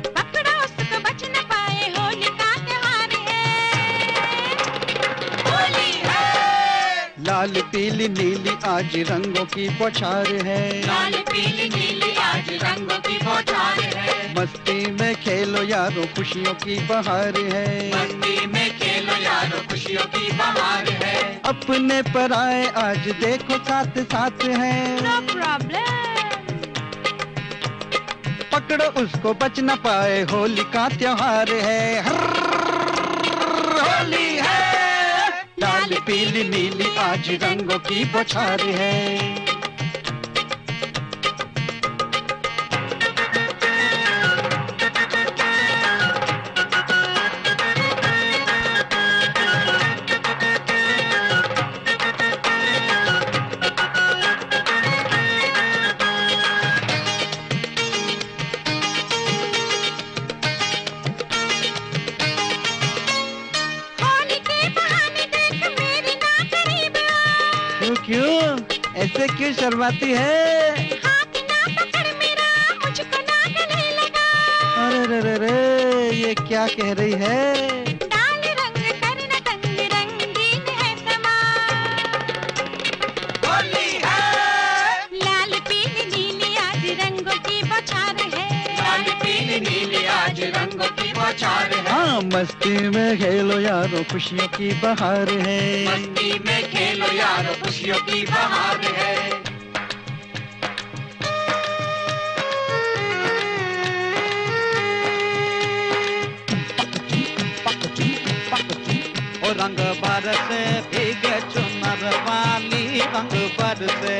पकड़ो उसको बच न पाए, होली का त्योहार है। होली है। लाल पीली नीली आज रंगों की बौछार है। लाल पीली नीली आज रंगों की बौछार है। मस्ती में खेलो यारो खुशियों की बहार है। मस्ती में खेलो यारो खुशियों की बहार है। अपने पराए आज देखो साथ साथ है। No problem. पकड़ो उसको बच न पाए, होली का त्योहार है। होली है। लाल पीली नीली आज रंगों की बौछार है। होली के बहाने देख मेरी ना करीब आ। क्यों ऐसे क्यों शर्माती है? हाथ ना पकड़ मेरा, मुझको ना अरे रे रे, ये क्या कह रही है? डाल रंग करना तंग रंगीन है समा। होली है। लाल पीली नीली आज रंगों की बौछार है। लाल पीली नीली आज रंगों की बौछार है। हाँ, मस्ती में खेलो यारो, खुशियों की बहार है। मस्ती में खेलो यारो, खुशियों की बहार है। रंग बरसे भीगे चुनर वाली, रंग बरसे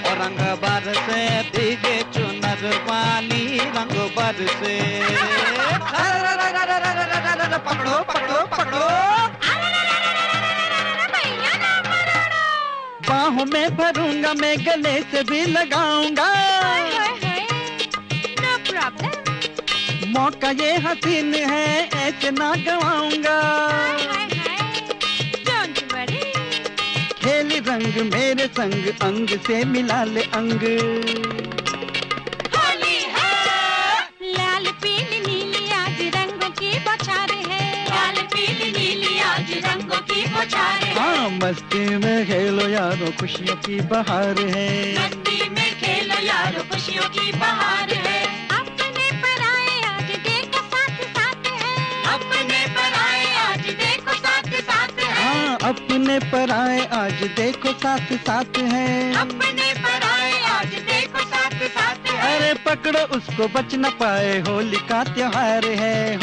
और रंग बरसे भीगे चुनर वाली, रंग बरसे। पकड़ो पकड़ो पकड़ो, बाहों में भरूंगा मैं, गले से भी लगाऊंगा। No problem. मौका ये हसीन है, ऐसे ना गवाऊंगा। खेल रंग मेरे संग, अंग से मिला ले अंग। होली है। लाल पीली नीली आज रंगों की बौछार है। लाल पीली नीली आज रंगों की बौछार है। हाँ, मस्ती में खेलो यारो, खुशियों की बहार है। मस्ती में खेलो यारो, खुशियों की बहार है। अपने पराए आज देखो साथ साथ है। अपने पराए आज देखो साथ साथ है। हाँ, अपने पराए आज देखो साथ साथ है। अपने पराए आज देखो साथ साथ है। अरे पकड़ो उसको, बच न पाए, होली का त्योहार है।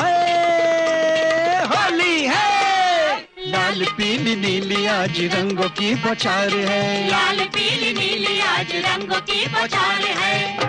होली है। लाल पीली नीली आज रंगों की बौछार है। लाल पीली नीली आज रंगों की बौछार है।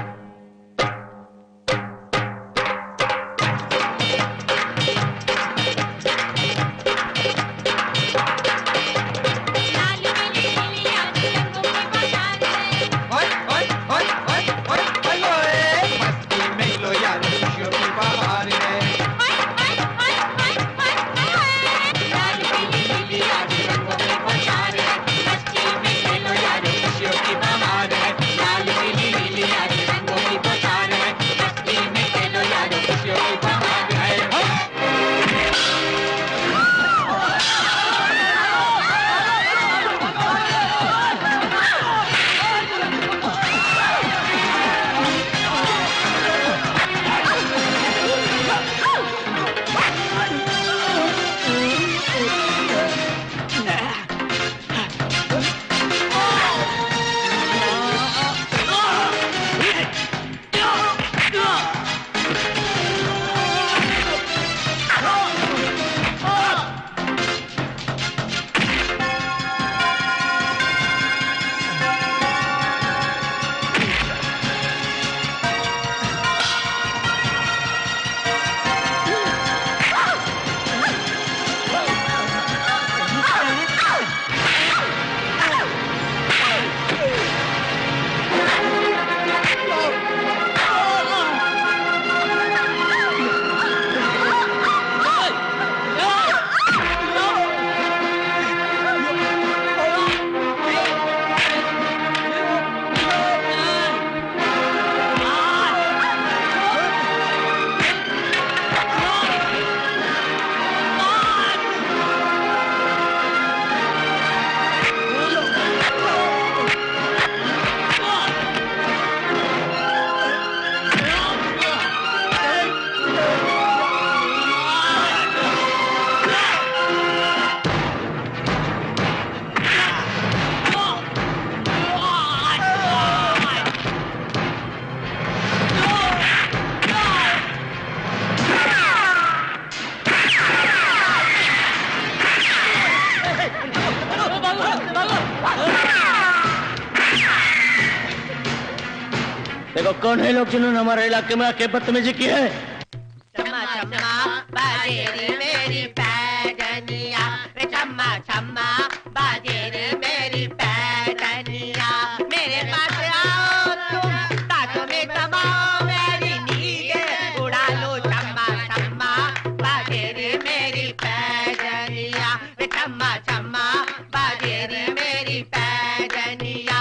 देखो कौन है लोग जिन्होंने हमारे इलाके में आके बदतमीजी की है। चम्मा चम्मा बाजे रे मेरी पैजनिया, रे चम्मा चम्मा बाजे रे मेरी पैजनिया। मेरे पास आओ तुम, ताकि में दबाओ मेरी नींद उड़ा लो। चम्मा चम्मा बाजे रे मेरी पैजनिया, रे चम्मा चम्मा बाजे रे मेरी पैजनिया।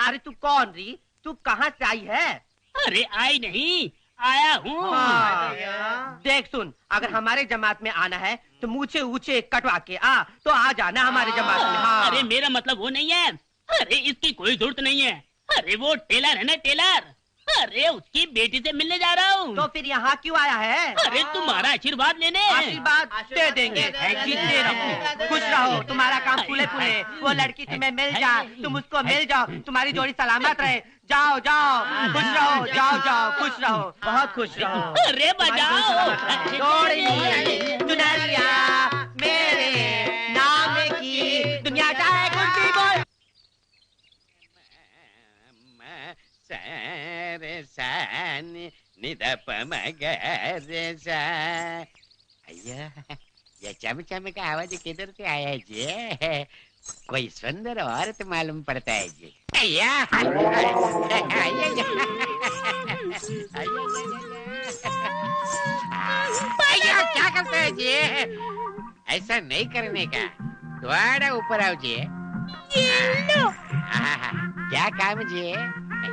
अरे तू कौन री, तू कहाँ से आई है? अरे आई नहीं, आया हूँ। हाँ। देख सुन, अगर हमारे जमात में आना है तो मूछे ऊंचे कटवा के तो आ जाना हमारे जमात में। हाँ। अरे मेरा मतलब वो नहीं है। अरे इसकी कोई जरूरत नहीं है। अरे वो टेलर है ना, टेलर। अरे उसकी बेटी से मिलने जा रहा हूँ। तो फिर यहाँ क्यों आया है? अरे तुम्हारा आशीर्वाद लेने। आशीर्वाद दे देंगे। जीते रहो, खुश रहो, तुम्हारा काम फूले फूले। वो लड़की तुम्हें मिल जाए, तुम उसको मिल जाओ, तुम्हारी जोड़ी सलामत रहे। जाओ जाओ, खुश रहो, जाओ जाओ, खुश रहो, बहुत खुश रहो। अरे बजाओ। जोड़ी चुनरिया मेरे नाम की, दुनिया चाहे कुछ भी बोल। रे सा निधप मगरे सा। अय्या, ये चम का आवाज किधर से आया जी? कोई सुंदर औरत मालूम पड़ता है जी। अय्या, अय्या, क्या करते हैं जी? ऐसा नहीं करने का, थोड़ा ऊपर आओ जी। क्या काम जी?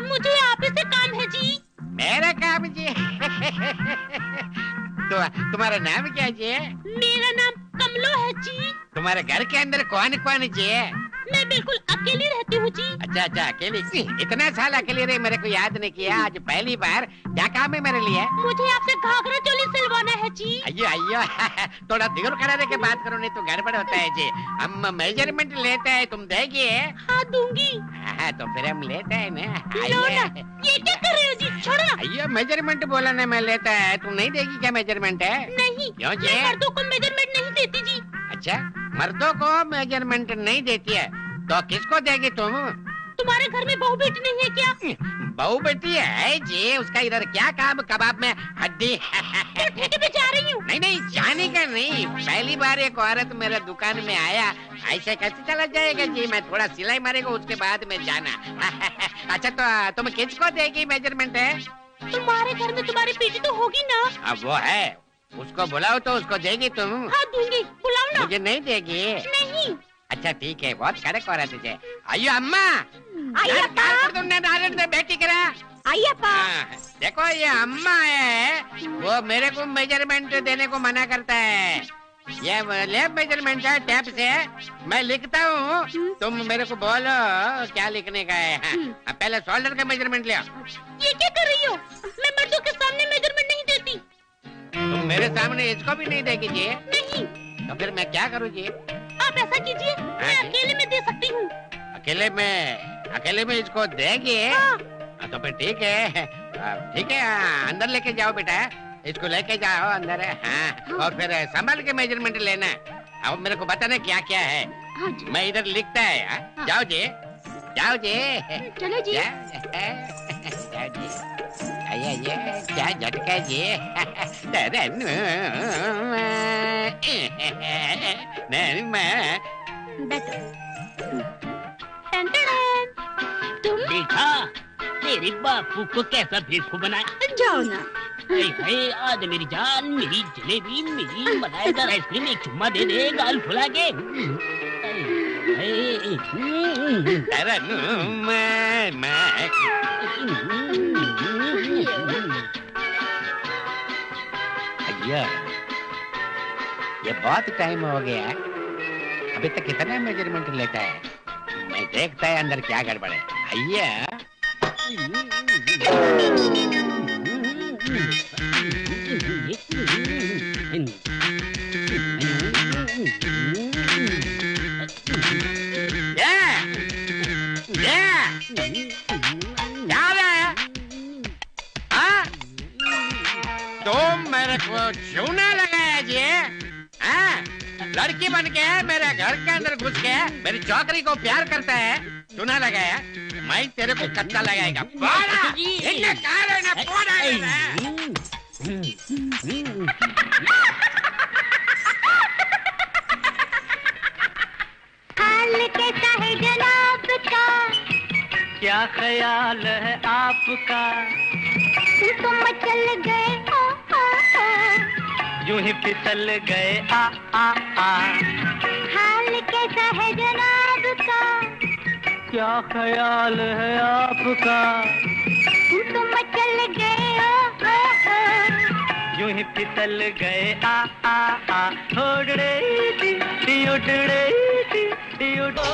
मुझे आप से काम है जी। मेरा काम जी। तो तुम्हारा नाम क्या जी? मेरा नाम कमलो है जी। तुम्हारे घर के अंदर कौन कौन जी? मैं बिल्कुल अकेली रहती हूँ जी। अच्छा अच्छा, अकेली? इतना साल अकेली रही, मेरे को याद नहीं किया। आज पहली बार। क्या काम है मेरे लिए? मुझे आपसे घाघरा चोली सिलवाना है जी। अयो अयो, थोड़ा दिगुर कराने के बात करो, नहीं तो गड़बड़ होता है जी। हम मेजरमेंट लेते हैं, तुम देगी? हाँ दूंगी। हाँ तो फिर हम लेते हैं ना। लो ना। ये क्या कर रहे हो जी? छोड़ो ना। अयो, मेजरमेंट बोला ना मैं लेता है, तुम नहीं देगी क्या मेजरमेंट है? नहीं, क्यों जी? मैं मर्दों को मेजरमेंट नहीं देती जी। अच्छा, मर्दों को मेजरमेंट नहीं देती है तो किसको देगी तुम? तुम्हारे घर में बहू बेटी नहीं है क्या? बहू बेटी है जी, उसका इधर क्या काम? कबाब में हड्डी। ठेके पे जा रही हूँ। नहीं नहीं, जाने का नहीं। पहली बार एक औरत मेरे दुकान में आया, ऐसे कैसे चला जाएगा जी? मैं थोड़ा सिलाई मारेगा, उसके बाद में जाना। अच्छा तो तुम किसको देगी मेजरमेंट है? तुम्हारे घर में तुम्हारी बेटी तो होगी ना? अब वो है, उसको बुलाओ तो उसको देगी तुम? हाँ दूंगी, बुलाओ ना। मुझे नहीं देगी? नहीं। अच्छा ठीक है, बहुत कड़क औरत है। अयो अम्मा, तुमने बेटी करा। देखो ये अम्मा है, वो मेरे को मेजरमेंट देने को मना करता है। ये लेब मेजरमेंट है, टेप से मैं लिखता हूँ, तुम मेरे को बोलो क्या लिखने का है। हाँ, पहले शोल्डर का मेजरमेंट ले। ये क्या कर रही हो? मैं मर्दों के सामने मेजरमेंट नहीं देती। तुम मेरे सामने इसको भी नहीं देगी जी? नहीं। तो फिर मैं क्या करूँ जी? आप ऐसा कीजिए, मैं अकेले में दे सकती हूँ। अकेले में इसको देगी? तो फिर ठीक है, ठीक है, अंदर लेके जाओ बेटा, इसको लेके जाओ अंदर। हाँ, और फिर संभाल के मेजरमेंट लेना। अब मेरे को बताना क्या क्या है। मैं इधर लिखता है। जाओ जी, जाओ जी, चलो जी। जाओ जी। आइए, क्या झटका जी? तुम देखा मेरे बापू को कैसा भेजू बनाया? जाओ ना। आज मेरी जान, मेरी जलेबी, मेरी मलाईदार आइसक्रीम, एक चुम्मा दे दे गाल फुला के। ये बहुत टाइम हो गया, अभी तक कितना मेजरमेंट लेता है? मैं देखता है अंदर क्या गड़बड़ है। भैया तुम मेरे को चूना लगाया जी? लड़की बन के मेरे घर के अंदर घुस के मेरी चौकरी को प्यार करता है, चूना लगाया? मैं तेरे को कच्चा लगाएगा। हाल कैसा है जनाब का? क्या ख्याल है आपका? तुम मचल गए यूं ही फिसल गए आ। हाल कैसा है जनाब का? क्या ख्याल है आपका? तुम मचल गए यूं ही फिसल गए आ आ आ उड़ड़े टी उड़ड़े टी उड़ड़े।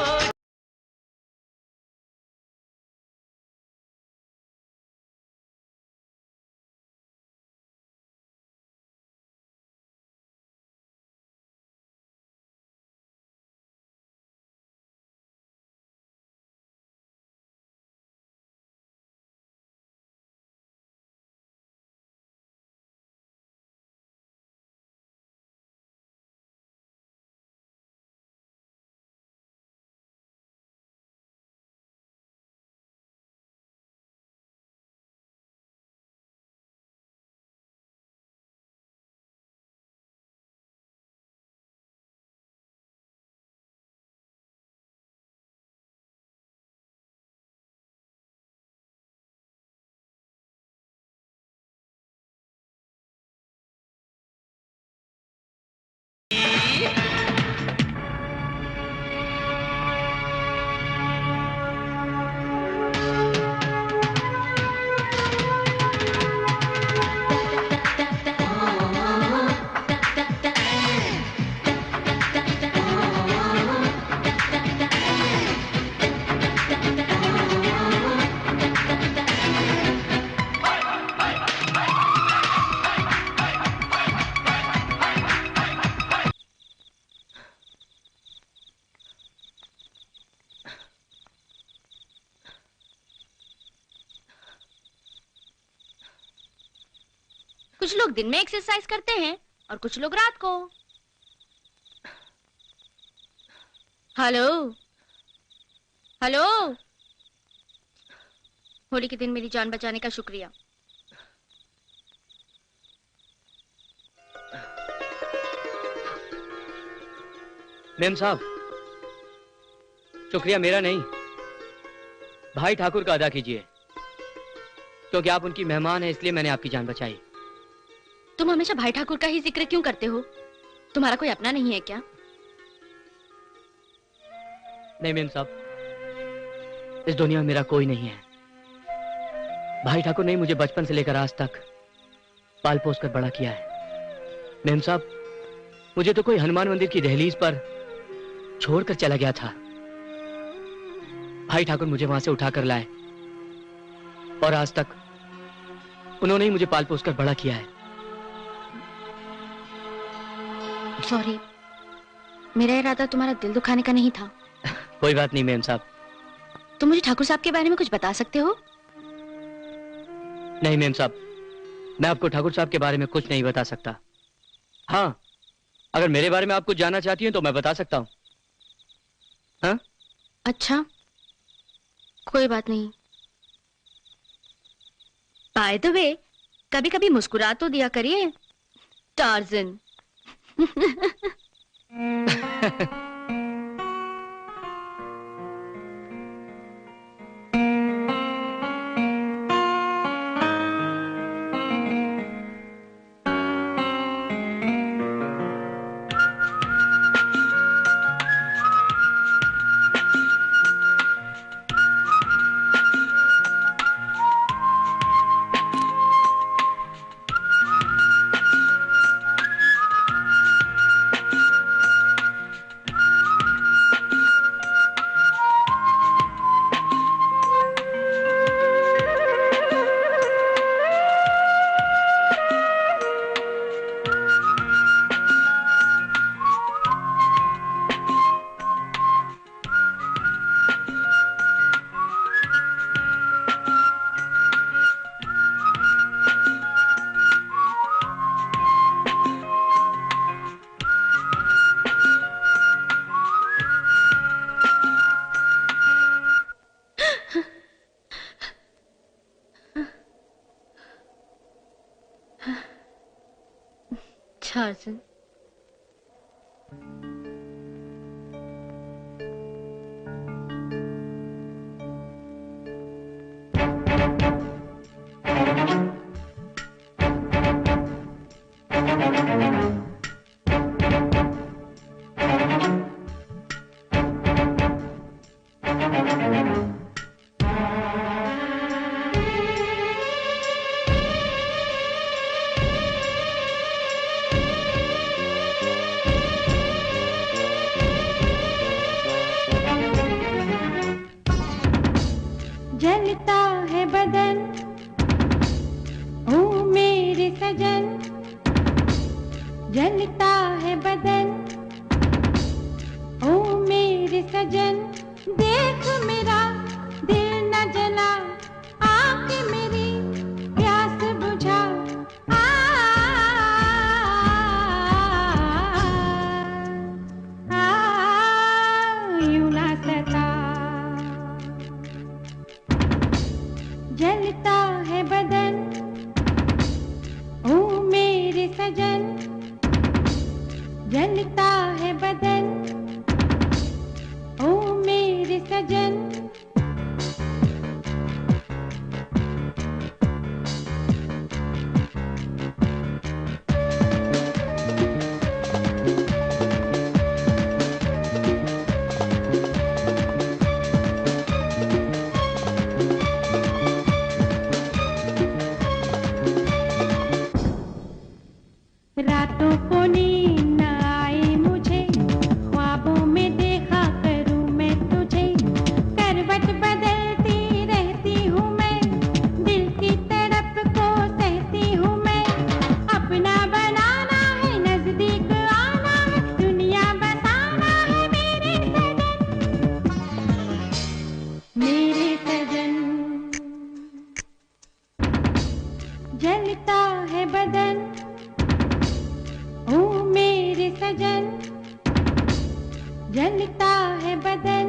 कुछ लोग दिन में एक्सरसाइज करते हैं और कुछ लोग रात को। हेलो हेलो, होली के दिन मेरी जान बचाने का शुक्रिया। मेम साहब, शुक्रिया मेरा नहीं, भाई ठाकुर का अदा कीजिए, क्योंकि आप उनकी मेहमान हैं, इसलिए मैंने आपकी जान बचाई। तुम हमेशा भाई ठाकुर का ही जिक्र क्यों करते हो? तुम्हारा कोई अपना नहीं है क्या? नहीं मेम साहब, इस दुनिया में मेरा कोई नहीं है। भाई ठाकुर ने मुझे बचपन से लेकर आज तक पाल पोस कर बड़ा किया है। मेम साहब, मुझे तो कोई हनुमान मंदिर की दहलीज पर छोड़कर चला गया था। भाई ठाकुर मुझे वहां से उठाकर लाए और आज तक उन्होंने ही मुझे पाल पोस कर बड़ा किया है। सॉरी, मेरा इरादा तुम्हारा दिल दुखाने का नहीं था। कोई बात नहीं मेम साहब। तुम मुझे ठाकुर साहब के बारे में कुछ बता सकते हो? नहीं मेम साहब, मैं आपको ठाकुर साहब के बारे में कुछ नहीं बता सकता। हाँ, अगर मेरे बारे में आप कुछ जानना चाहती हैं तो मैं बता सकता हूँ। हाँ? अच्छा, कोई बात नहीं। बाय द वे, कभी कभी मुस्कुरा तो दिया करिए, टार्जन। Tarzan. जलता है बदन ओ मेरे सजन, जलता है बदन ओ मेरे सजन, देख मेरा दिल न जला, आके मेरी प्यास बुझा, यूं ना सता। जलता है बदन ओ मेरे सजन, जलता है बदन ओ मेरे सजन। रातों को नींद न आए मुझे, ख्वाबों में देखा करूं मैं तुझे, करवट बदलती रहती हूँ मैं, दिल की तड़प को सहती हूँ मैं, अपना बनाना है नजदीक आना है, दुनिया बसाना है मेरे सजन, मेरे सजन। जलता है बदन ओ मेरे सजन, जलता है बदन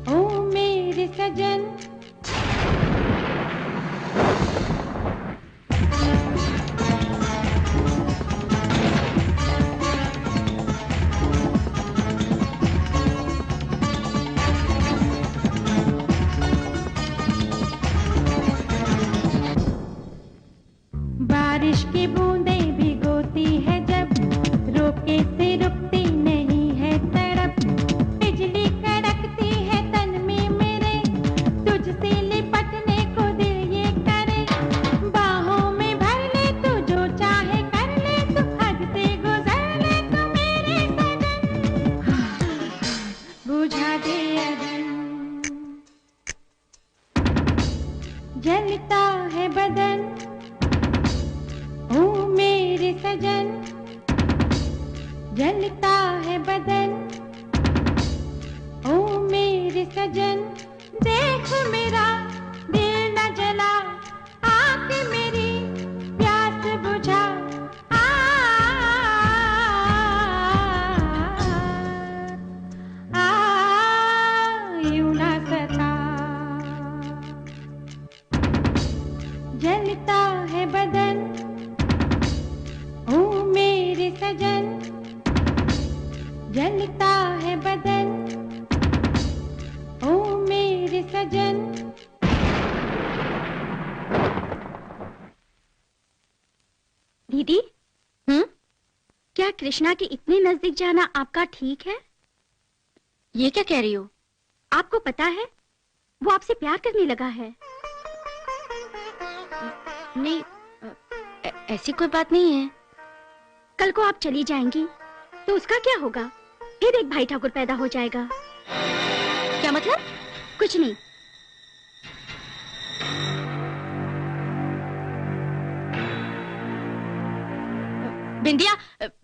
ओ मेरे सजन। बारिश की बूंदें भिगोती है जब, रोके से रुकती नहीं है तड़प, बिजली कड़कती है तन में मेरे, तुझसे लिपटने को दिल ये करे, बाहों में भर ले तू जो चाहे कर ले, तू हद से गुजर ले तू मेरे सजन, बुझा दे अगन। जलता है बदन ओ मेरे सजन, जलता है बदन ओ मेरे सजन, देख मेरा दिल न जला, आके मेरी प्यास बुझा, यूं ना सता। जलता है बदन ओ मेरे सजन, जलता है बदन ओ मेरे सजन। दीदी, क्या कृष्णा के इतने नजदीक जाना आपका ठीक है? ये क्या कह रही हो? आपको पता है वो आपसे प्यार करने लगा है। नहीं, ऐसी कोई बात नहीं है। कल को आप चली जाएंगी तो उसका क्या होगा? फिर एक भाई ठाकुर पैदा हो जाएगा। क्या मतलब? कुछ नहीं। बिंदिया,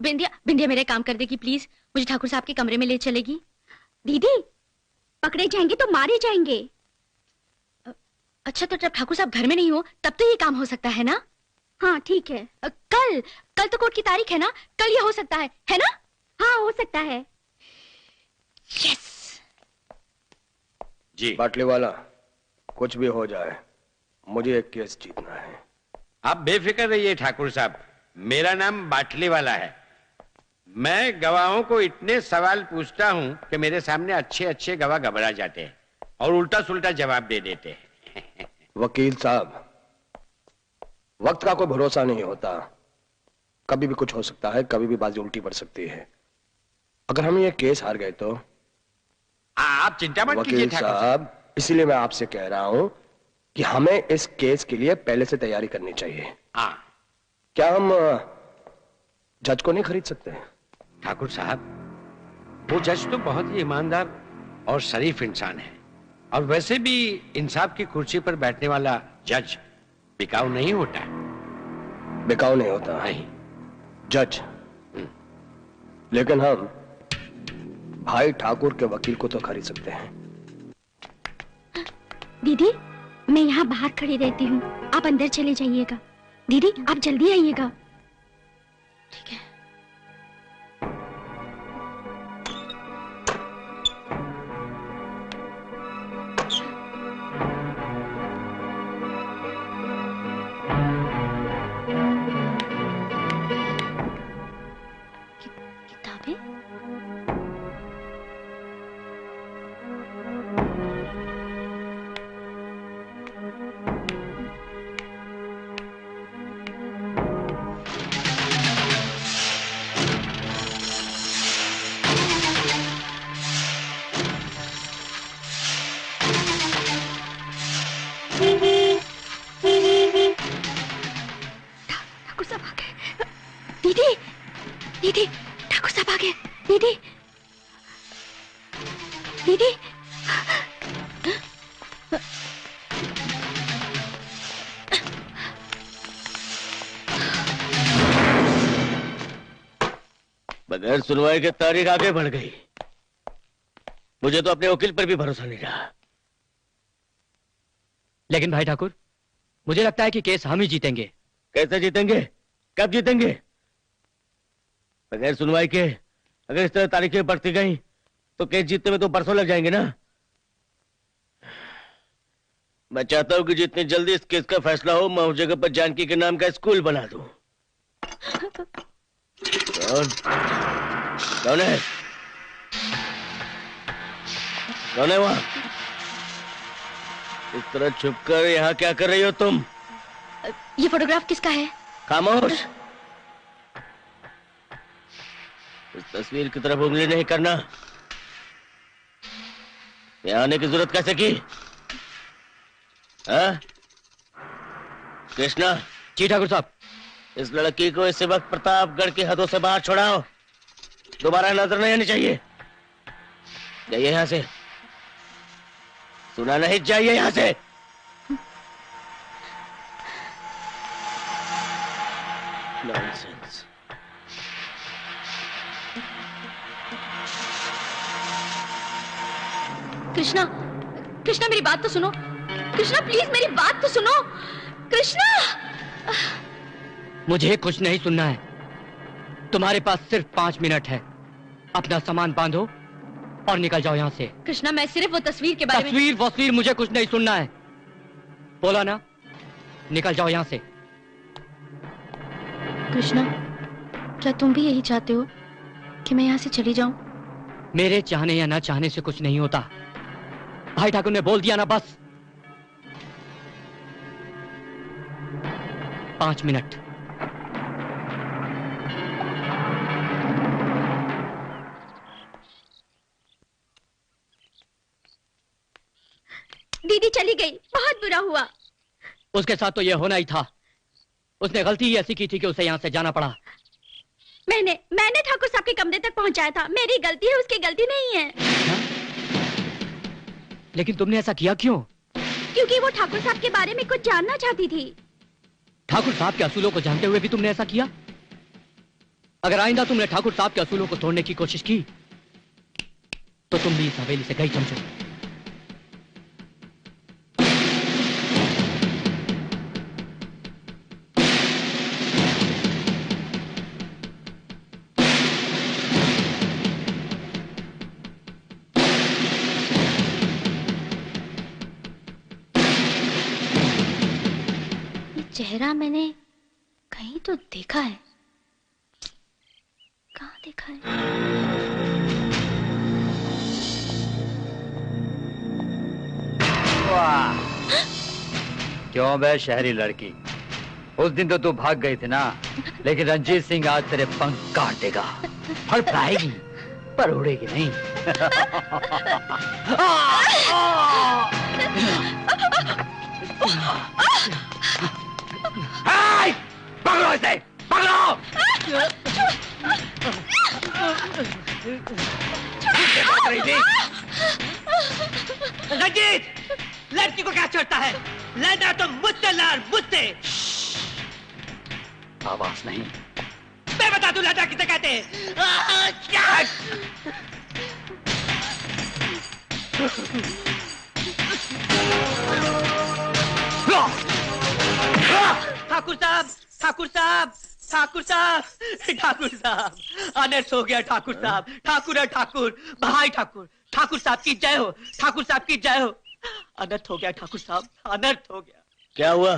बिंदिया, बिंदिया मेरे काम कर देगी प्लीज। मुझे ठाकुर साहब के कमरे में ले चलेगी। दीदी, पकड़े जाएंगे तो मारे जाएंगे। अच्छा, तो जब ठाकुर साहब घर में नहीं हो तब तो ये काम हो सकता है ना? हाँ ठीक है। कल तो कोर्ट की तारीख है ना? कल ये हो सकता है ना? हाँ हो सकता है। यस जी। बाटली वाला, कुछ भी हो जाए मुझे एक केस जीतना है। आप बेफिक्र रहिए ठाकुर साहब, मेरा नाम बाटली वाला है। मैं गवाहों को इतने सवाल पूछता हूं कि मेरे सामने अच्छे अच्छे गवाह घबरा जाते हैं और उल्टा सुल्टा जवाब दे देते हैं। वकील साहब, वक्त का कोई भरोसा नहीं होता, कभी भी कुछ हो सकता है, कभी भी बाजी उल्टी पड़ सकती है। अगर हम ये केस हार गए तो? आप चिंता मत कीजिए वकील साहब, इसीलिए मैं आपसे कह रहा हूं कि हमें इस केस के लिए पहले से तैयारी करनी चाहिए। क्या हम जज को नहीं खरीद सकते? ठाकुर साहब, वो जज तो बहुत ही ईमानदार और शरीफ इंसान है। और वैसे भी इंसाफ की कुर्सी पर बैठने वाला जज बिकाऊ नहीं होता। बिकाऊ नहीं होता नहीं जज, लेकिन हम भाई ठाकुर के वकील को तो खरीद सकते हैं। दीदी, मैं यहाँ बाहर खड़ी रहती हूँ, आप अंदर चले जाइएगा। दीदी, आप जल्दी आइएगा। ठीक है। किताबें? ठाकुर साहब आ गए। दीदी, दीदी, ठाकुर साहब आ गए। दीदी, दीदी, बगैर सुनवाई के तारीख आगे बढ़ गई। मुझे तो अपने वकील पर भी भरोसा नहीं रहा। लेकिन भाई ठाकुर, मुझे लगता है कि केस हम ही जीतेंगे। कैसे जीतेंगे? कब जीतेंगे? बगैर सुनवाई के अगर इस तरह तारीखें बढ़ती गई तो केस जीतने में तो बरसों लग जाएंगे ना। मैं चाहता हूं कि जितनी जल्दी इस केस का फैसला हो, मैं उस जगह पर जानकी के नाम का स्कूल बना दूं। कौन है? कौन है वहां? इस तरह छुपकर यहाँ क्या कर रही हो तुम? ये फोटोग्राफ किसका है? खामोश। इस तस्वीर की तरफ उंगली नहीं करना। यहाँ आने की जरूरत कैसे की? हाँ? कृष्णा। जी ठाकुर साहब। इस लड़की को इस वक्त प्रतापगढ़ की हदों से बाहर छोड़ाओ। दोबारा नजर नहीं आनी चाहिए। जाइए यहाँ से। सुना नहीं, जाइए यहाँ से। नॉनसेंस। कृष्णा, कृष्णा मेरी बात तो सुनो। कृष्णा प्लीज मेरी बात तो सुनो। कृष्णा! मुझे कुछ नहीं सुनना है। तुम्हारे पास सिर्फ 5 मिनट है। अपना सामान बांधो और निकल जाओ यहाँ से। कृष्णा, मैं सिर्फ वो तस्वीर के बारे में। तस्वीर मुझे कुछ नहीं सुनना है। बोला ना, निकल जाओ यहाँ से। कृष्णा, क्या तुम भी यही चाहते हो कि मैं यहाँ से चली जाऊं? मेरे चाहने या ना चाहने से कुछ नहीं होता। भाई ठाकुर ने बोल दिया ना, बस। 5 मिनट। दीदी चली गई, बहुत बुरा हुआ। उसके साथ तो यह होना ही था। उसने गलती ही ऐसी की थी कि उसे यहाँ से जाना पड़ा। मैंने ठाकुर साहब के कमरे तक पहुंचाया था। मेरी गलती है, उसकी गलती नहीं है। हा? लेकिन तुमने ऐसा किया क्यों? क्योंकि वो ठाकुर साहब के बारे में कुछ जानना चाहती थी। ठाकुर साहब के असूलों को जानते हुए भी तुमने ऐसा किया? अगर आइंदा तुमने ठाकुर साहब के असूलों को तोड़ने की कोशिश की तो तुम भी इस हवेली से गई समझो। चेहरा मैंने कहीं तो देखा है। कहाँ देखा है? वाह! क्यों बे शहरी लड़की, उस दिन तो तू भाग गई थी ना, लेकिन रंजीत सिंह आज तेरे पंख काट देगा। फड़फड़ाएगी पर उड़ेगी नहीं। पकड़ो इसे, पकड़ो! रंजीत! लड़की को क्या चढ़ता है? लड़ना तो मुझसे लड़, मुझसे। आवाज नहीं। मैं बता दूं लड़ना किसे कहते हैं? ठाकुर साहब, ठाकुर साहब, ठाकुर साहब, ठाकुर साहब, अनर्थ हो गया ठाकुर साहब। ठाकुर है ठाकुर, भाई ठाकुर, ठाकुर साहब की जय हो, ठाकुर साहब की जय हो। अनर्थ हो गया ठाकुर साहब, अनर्थ हो गया। क्या हुआ?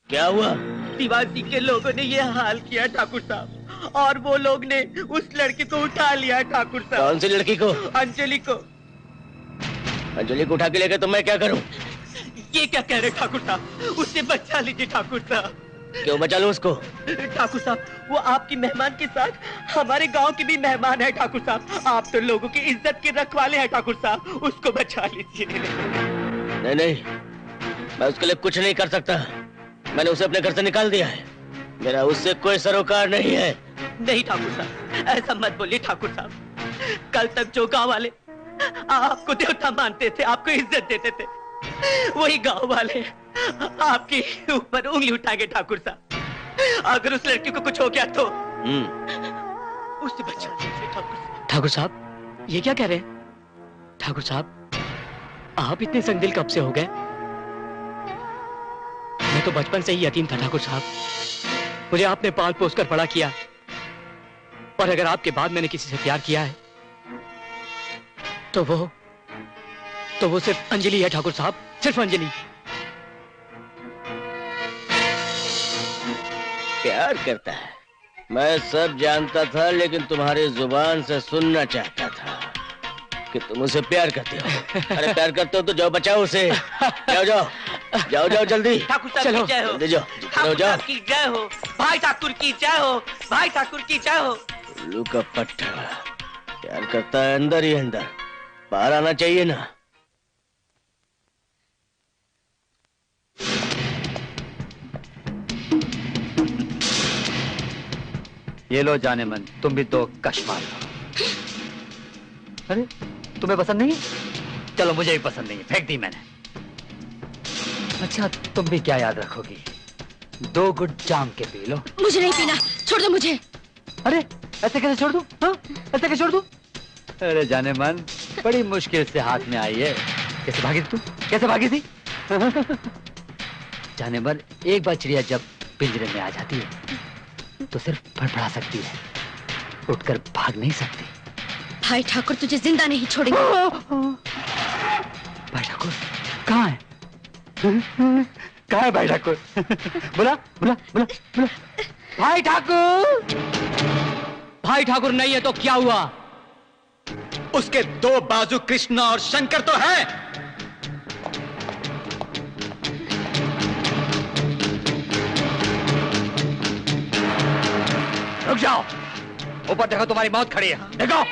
क्या हुआ? दीवान सिंह के लोगों ने ये हाल किया ठाकुर साहब, और वो लोग ने उस लड़की को उठा लिया ठाकुर साहब। कौन सी लड़की को? अंजलि को। अंजलि को उठा के लेके तो मैं क्या करूं? ये क्या कह रहे ठाकुर साहब? उससे बचा लीजिए ठाकुर साहब। क्यों बचा लूं उसको? ठाकुर साहब, वो आपकी मेहमान के साथ हमारे गांव की भी मेहमान है ठाकुर साहब। आप तो लोगों की इज्जत के रखवाले हैं ठाकुर साहब, उसको बचा लीजिए। नहीं नहीं, मैं उसके लिए कुछ नहीं कर सकता। मैंने उसे अपने घर से निकाल दिया है। मेरा उससे कोई सरोकार नहीं है। नहीं ठाकुर साहब, ऐसा मत बोलिए ठाकुर साहब। कल तक जो गांव वाले आपको देवता मानते थे, आपको इज्जत देते थे, वही गांव वाले आपके ऊपर उंगली उठाएंगे ठाकुर साहब। अगर उस लड़की को कुछ हो गया तो उससे बचा लीजिए ठाकुर साहब। ठाकुर साहब, ये क्या कह रहे हैं? ठाकुर साहब, आप इतने संगदिल कब से हो गए? मैं तो बचपन से ही यतीम था ठाकुर साहब। मुझे आपने पाल पोस कर बड़ा किया, और अगर आपके बाद मैंने किसी से प्यार किया है तो वो सिर्फ अंजलि है ठाकुर साहब, सिर्फ अंजलि। प्यार करता है, मैं सब जानता था, लेकिन तुम्हारी जुबान से सुनना चाहता था कि तुम उसे प्यार करते हो। अरे प्यार करते हो तो जाओ बचाओ उसे। जाओ जाओ जाओ जाओ जल्दी। ठाकुर साहब की जय हो। जल्दी जाओ। ठाकुर साहब की जय हो। भाई ठाकुर की जय हो। भाई ठाकुर की जय हो। उल्लू का पट्टा प्यार करता है अंदर ही अंदर, बाहर आना चाहिए ना। ये लो जाने मन, तुम भी तो कश मार लो। अरे तुम्हें पसंद नहीं? चलो मुझे भी पसंद नहीं है, फेंक दी मैंने। अच्छा तुम भी क्या याद रखोगी? 2 गुट जाम के पी लो। मुझे नहीं पीना, छोड़ दो मुझे। अरे ऐसे कैसे छोड़ दूं? हाँ? ऐसे कैसे छोड़ दूं? अरे जाने मन, बड़ी मुश्किल से हाथ में आई है। कैसे भागी थी तू? कैसे भागी थी? जाने मन, एक बार चिड़िया जब पिंजरे में आ जाती है तो सिर्फ फड़फड़ा सकती है, उठकर भाग नहीं सकती। भाई ठाकुर तुझे जिंदा नहीं छोड़ेंगे। भाई ठाकुर कहाँ है? कहाँ है भाई ठाकुर? बुला बुला बुला बुला। भाई ठाकुर! भाई ठाकुर नहीं है तो क्या हुआ? उसके 2 बाजू कृष्ण और शंकर तो है। रुक जाओ, ऊपर देखो तुम्हारी मौत खड़ी है, देखो।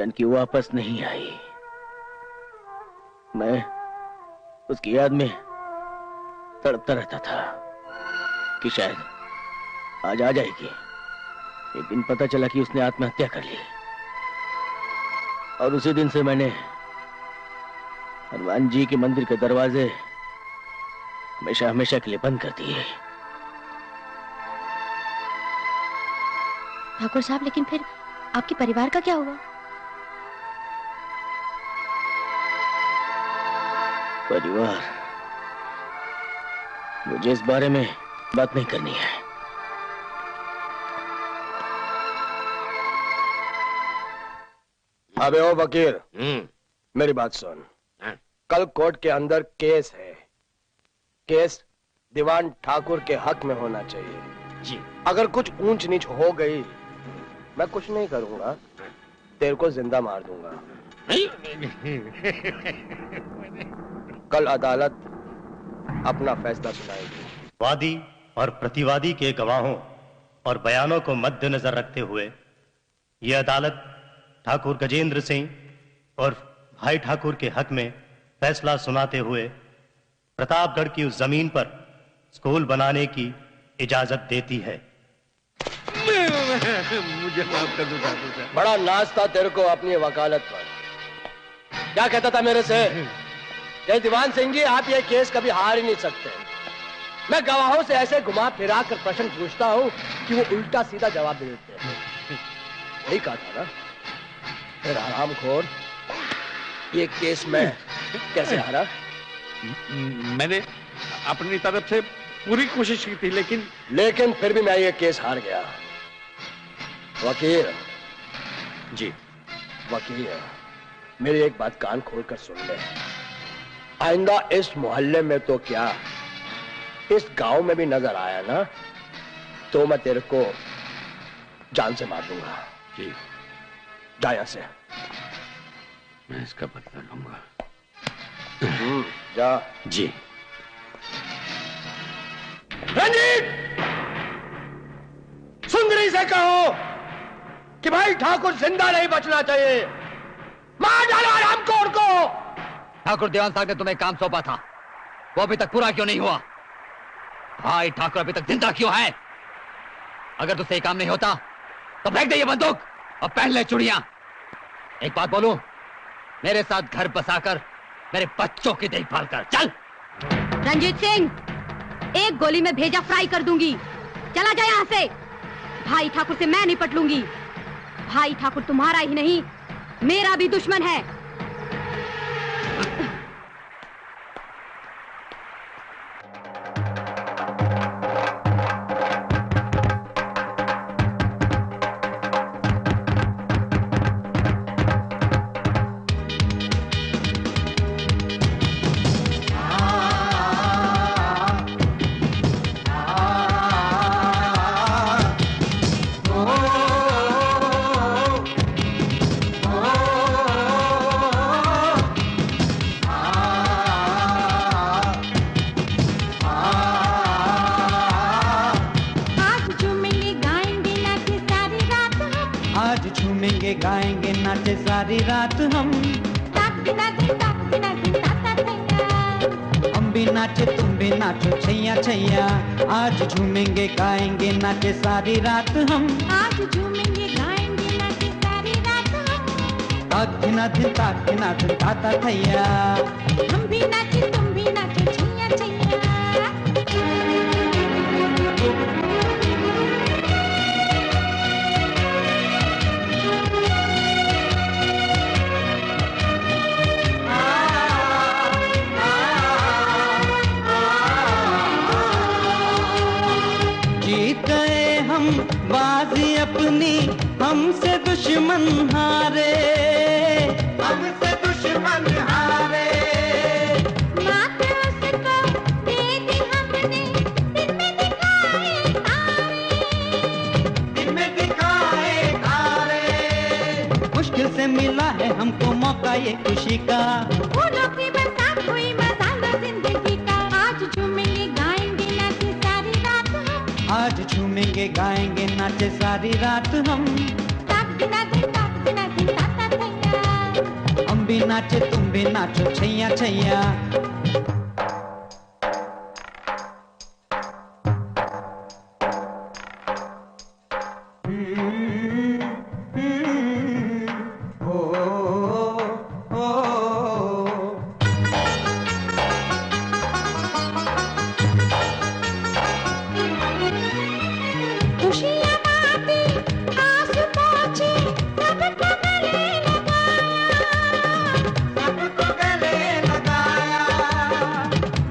जानकी वापस नहीं आई। मैं उसकी याद में तड़पता रहता था कि शायद आज आ जाएगी। एक दिन पता चला कि उसने आत्महत्या कर ली और उसी दिन से मैंने हनुमान जी के मंदिर के दरवाजे हमेशा हमेशा के लिए बंद कर दिए। ठाकुर साहब, लेकिन फिर आपके परिवार का क्या हुआ? परिवार? मुझे इस बारे में बात नहीं करनी है। अबे ओ वकील, मेरी बात सुन। कल कोर्ट के अंदर केस है। केस दीवान ठाकुर के हक में होना चाहिए जी। अगर कुछ ऊंच नीच हो गई, मैं कुछ नहीं करूंगा, तेरे को जिंदा मार दूंगा। कल अदालत अपना फैसला सुनाएगी। वादी और प्रतिवादी के गवाहों और बयानों को मद्देनजर रखते हुए यह अदालत ठाकुर गजेंद्र सिंह और भाई ठाकुर के हक में फैसला सुनाते हुए प्रतापगढ़ की उस जमीन पर स्कूल बनाने की इजाजत देती है। मुझे माफ कर दो ठाकुर साहब। बड़ा नाज था तेरे को अपनी वकालत पर। क्या कहता था मेरे से? जय दीवान सिंह जी, आप ये केस कभी हार ही नहीं सकते। मैं गवाहों से ऐसे घुमा फिरा कर प्रश्न पूछता हूँ कि वो उल्टा सीधा जवाब दे देते हैं। यही कहा था ना? फिर हरामखोर, ये केस में कैसे हारा? मैंने अपनी तरफ से पूरी कोशिश की थी, लेकिन फिर भी मैं ये केस हार गया। वकील जी, वकील, मेरी एक बात कान खोल कर सुन ले। आइंदा इस मोहल्ले में तो क्या, इस गांव में भी नजर आया ना, तो मैं तेरे को जान से मार दूंगा। जी, जा यहां से। मैं इसका बदला लूंगा। जा। जी। रंजीत, सुंदरी से कहो कि भाई ठाकुर जिंदा नहीं बचना चाहिए। मार डालो हरामखोर को। ठाकुर देवान साहब ने तुम्हें काम सौंपा था, वो अभी तक पूरा क्यों नहीं हुआ? भाई ठाकुर अभी तक जिंदा क्यों है? अगर तुझसे काम नहीं होता तो फेंक दे ये बंदूक और पहन ले चूड़ियां। एक बात बोलूं, मेरे साथ घर बसाकर मेरे बच्चों की देखभाल कर। चल। रंजीत सिंह, एक गोली में भेजा फ्राई कर दूंगी। चला जा यहाँ से। भाई ठाकुर से मैं निपट लूंगी। भाई ठाकुर तुम्हारा ही नहीं, मेरा भी दुश्मन है। गाएंगे नाचे सारी रात हम भी नाचे तुम भी नाचो छैया छैया। आज झूमेंगे गाएंगे नाचे सारी रात हम। आज झूमेंगे गाएंगे नाचे सारी रात हम। ताक धिना धिन ताक धिना धिन ताता थैया। हम भी नाचे तुम भी नाचो छैया छैया। जीत गए हम बाजी अपनी, हमसे दुश्मन हारे। हमसे दुश्मन हारे। मात उसको दे दी हमने, दिन में दिखाए तारे। दिन में दिखाए तारे। मुश्किल से मिला है हमको मौका ये खुशी का। फूलों की बरसात हुई मजा जिंदगी का। आज झूमेंगे गाएंगे नाचे सारी रात हम। आज झूमेंगे गाएंगे नाचे सारी रात हम। ताक दिना दिन ताता दिन। नाचे तुम भी नाचो छैया छैया।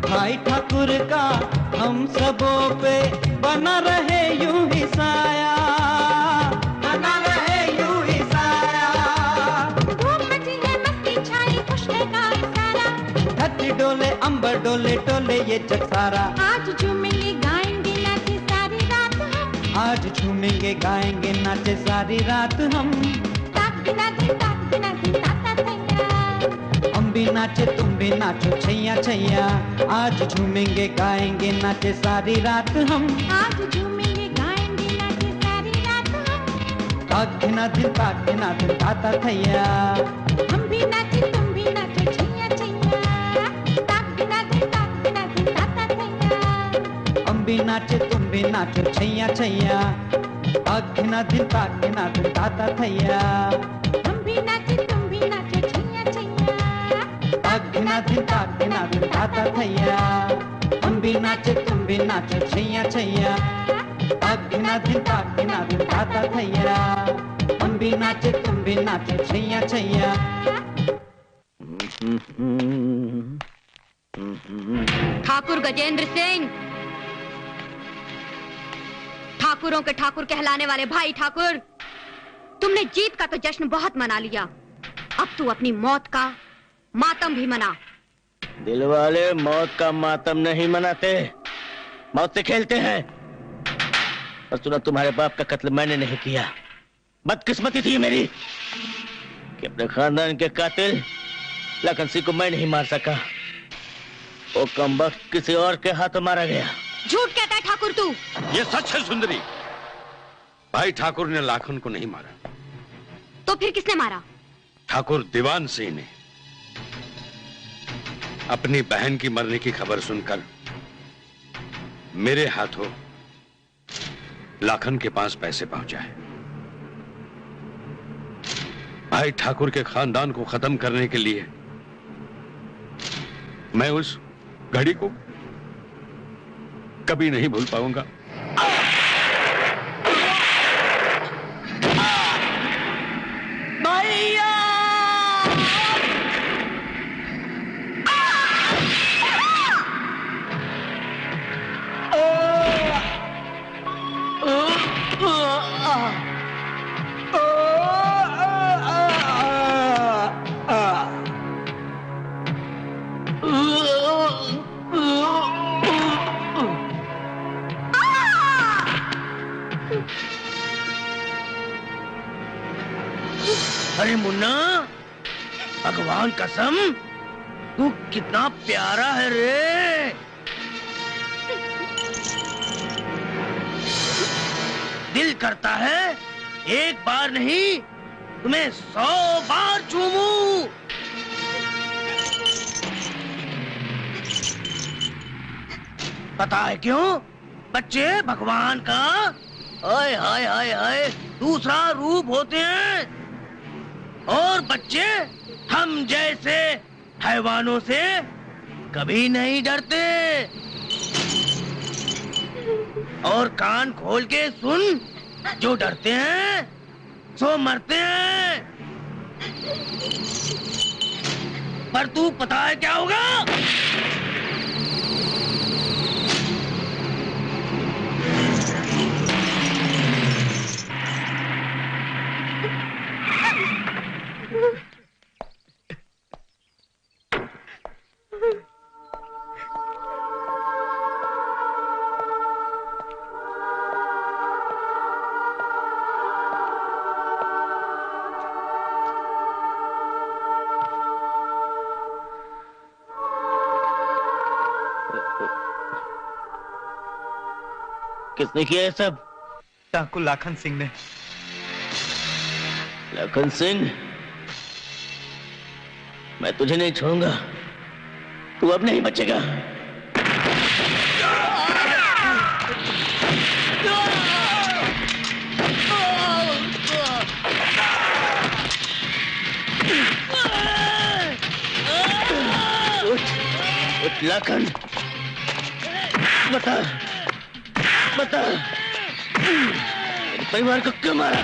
भाई ठाकुर का हम सबों पे बना रहे यूं ही साया, बना रहे यूं ही साया। धूम मची है मस्ती छाई खुश है गाँव सारा, धरती डोले अंबर डोले डोले ये जग सारा। आज झूमेंगे गाएंगे नाचे सारी रात हम, आज झूमेंगे गाएंगे नाचे सारी रात हम। ताक दिना दिन ताता तैया। हम भी नाचे तुम भी नाचो छैया छैया। आज झूमेंगे गाएंगे नाचे सारी रात हम, आज झूमेंगे गाएंगे नाचे सारी रात हम। ताक दिना दिन ताता थैया। हम भी नाचे तुम भी नाचो छैया छैया। ताक दिना दिन ताता तैया। हम भी नाचे तुम भी नाचो छैया छैया। ताक दिना दिन ताता थैया। हम भी नाचे तुम भी नाचो छैया छैया। ताक दिना दिन ताता थैया। हम भी नाचे तुम भी नाचो छैया छैया। ताक दिना दिन ताता थैया। हम भी नाचे तुम भी नाचो छैया छैया। ठाकुर गजेंद्र सिंह, ठाकुरों के ठाकुर कहलाने वाले भाई ठाकुर, तुमने जीत का तो जश्न बहुत मना लिया, अब तू अपनी मौत का मातम भी मना। दिल वाले मौत का मातम नहीं मनाते, मौत से खेलते हैं। और सुना, तुम्हारे बाप का कत्ल मैंने नहीं किया। बदकिस्मती थी मेरी कि अपने खानदान के कातिल लखन सिंह को मैं नहीं मार सका। वो कमबख्त किसी और के हाथों मारा गया। झूठ कहता है ठाकुर तू। ये सच है सुंदरी, भाई ठाकुर ने लाखन को नहीं मारा। तो फिर किसने मारा? ठाकुर दीवान सिंह ने अपनी बहन की मरने की खबर सुनकर मेरे हाथों लाखन के पास पैसे पहुंचाए। भाई ठाकुर के खानदान को खत्म करने के लिए मैं उस घड़ी को कभी नहीं भूल पाऊंगा। भैया अरे मुन्ना, भगवान कसम, तू कितना प्यारा है रे। दिल करता है एक बार नहीं तुम्हें 100 बार चूमूं। पता है क्यों? बच्चे भगवान का हाय हाय हाय हाय दूसरा रूप होते हैं, और बच्चे हम जैसे हैवानों से कभी नहीं डरते। और कान खोल के सुन, जो डरते हैं सो मरते हैं। पर तू पता है क्या होगा? किसने किया ये सब? ठाकुर लाखन सिंह ने। लखन सिंह? मैं तुझे नहीं छोड़ूंगा, तू अब नहीं बचेगा। उठ लाखन, बता बता मेरे परिवार को क्यों मारा?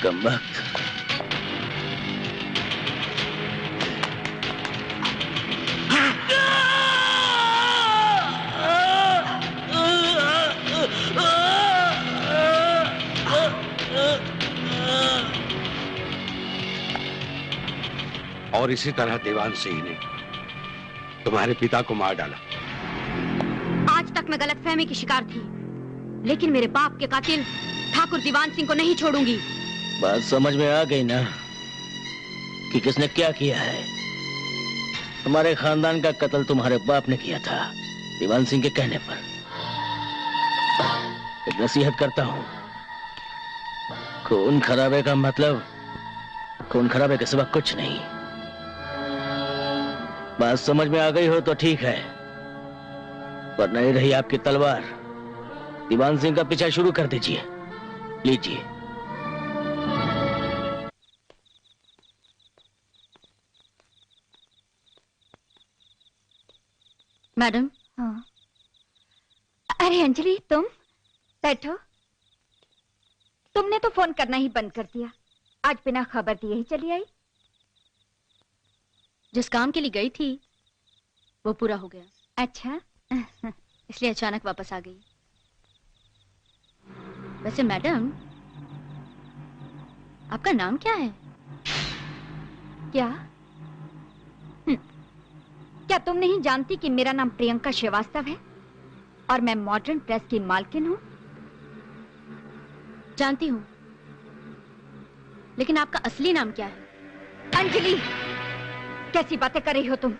कमबख्त। और इसी तरह दीवान सिंह ने तुम्हारे पिता को मार डाला। आज तक मैं गलतफहमी की शिकार थी, लेकिन मेरे बाप के कातिल ठाकुर दीवान सिंह को नहीं छोड़ूंगी। बात समझ में आ गई ना कि किसने क्या किया है? हमारे खानदान का कत्ल तुम्हारे बाप ने किया था, दीवान सिंह के कहने पर। एक नसीहत करता हूं, खून खराबे का मतलब खून खराबे के सिवा कुछ नहीं। बात समझ में आ गई हो तो ठीक है, पर नहीं रही आपकी तलवार, दीवान सिंह का पीछा शुरू कर दीजिए। लीजिए। मैडम। हाँ। अरे अंजलि, तुम बैठो। तुमने तो फोन करना ही बंद कर दिया, आज बिना खबर दिए ही चली आई। जिस काम के लिए गई थी वो पूरा हो गया। अच्छा। इसलिए अचानक वापस आ गई। वैसे मैडम, आपका नाम क्या है? क्या? क्या तुम नहीं जानती कि मेरा नाम प्रियंका श्रीवास्तव है और मैं मॉडर्न प्रेस की मालकिन हूँ? जानती हूँ, लेकिन आपका असली नाम क्या है? अंजलि, कैसी बातें कर रही हो तुम?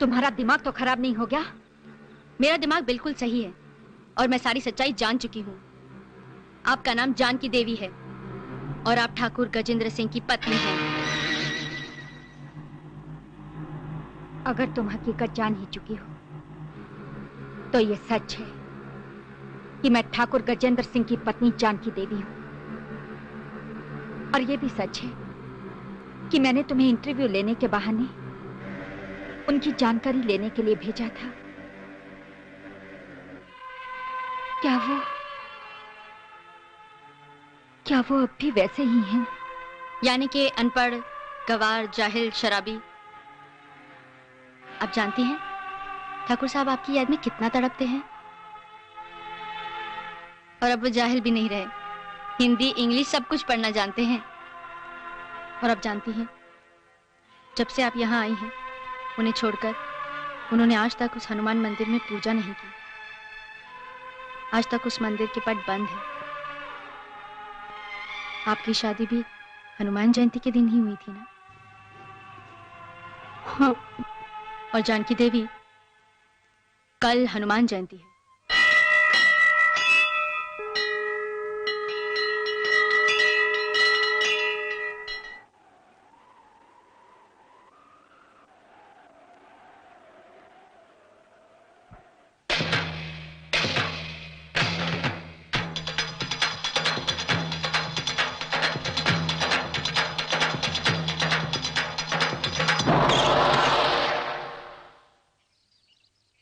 तुम्हारा दिमाग तो खराब नहीं हो गया? मेरा दिमाग बिल्कुल सही है और मैं सारी सच्चाई जान चुकी हूँ। आपका नाम जानकी देवी है और आप ठाकुर गजेंद्र सिंह की पत्नी हैं। अगर तुम हकीकत जान ही चुकी हो तो ये सच है कि मैं ठाकुर गजेंद्र सिंह की पत्नी जानकी देवी हूँ, और ये भी सच है कि मैंने तुम्हें इंटरव्यू लेने के बहाने उनकी जानकारी लेने के लिए भेजा था। क्या वो अब भी वैसे ही हैं? यानी कि अनपढ़, गवार, जाहिल, शराबी। आप जानती हैं ठाकुर साहब आपकी याद में कितना तड़पते हैं। और अब वो जाहिल भी नहीं रहे, हिंदी इंग्लिश सब कुछ पढ़ना जानते हैं। और अब जानती हैं, जब से आप यहाँ आई हैं, उन्हें छोड़कर उन्होंने आज तक उस हनुमान मंदिर में पूजा नहीं की। आज तक उस मंदिर के पट बंद है। आपकी शादी भी हनुमान जयंती के दिन ही हुई थी ना? हाँ। और जानकी देवी, कल हनुमान जयंती है।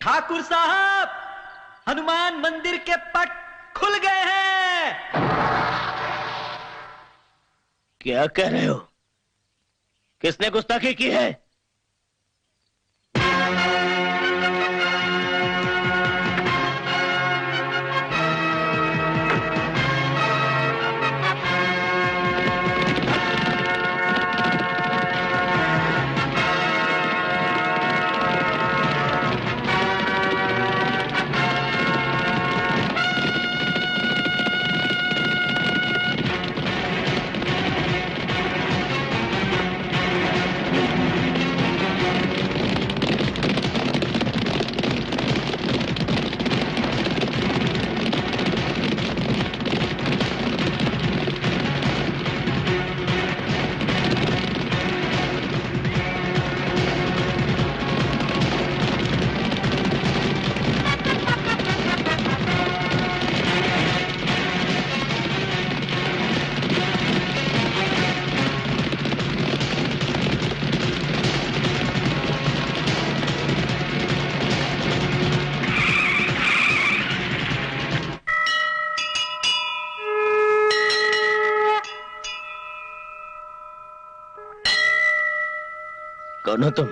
ठाकुर साहब, हनुमान मंदिर के पट खुल गए हैं। क्या कह रहे हो? किसने गुस्ताखी की है? कौन हो तुम?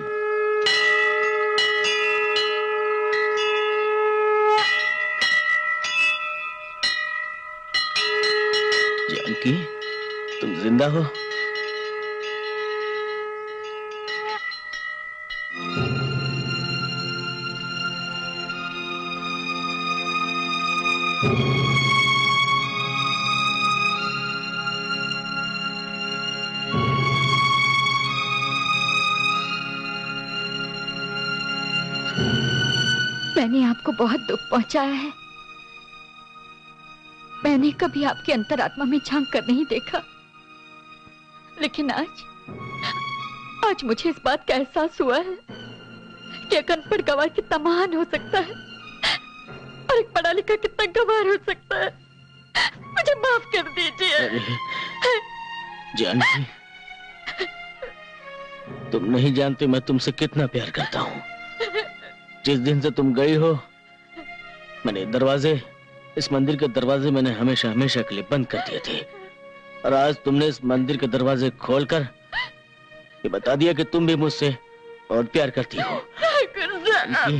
जानकी, तुम जिंदा हो? मैंने आपको बहुत दुख पहुंचाया है। मैंने कभी आपकी अंतरात्मा में झांक कर नहीं देखा, लेकिन आज मुझे इस बात का एहसास हुआ है कि एक अनपढ़ गवार कितना महान हो सकता है और एक पढ़ा लिखा कितना गवार हो सकता है। मुझे माफ कर दीजिए। जानकी, तुम नहीं जानते मैं तुमसे कितना प्यार करता हूँ। जिस दिन से तुम गई हो, मैंने दरवाजे, इस मंदिर के दरवाजे मैंने हमेशा हमेशा के लिए बंद कर दिए थे, और आज तुमने इस मंदिर के दरवाजे खोलकर ये बता दिया कि तुम भी मुझसे और प्यार करती हो। जानकी,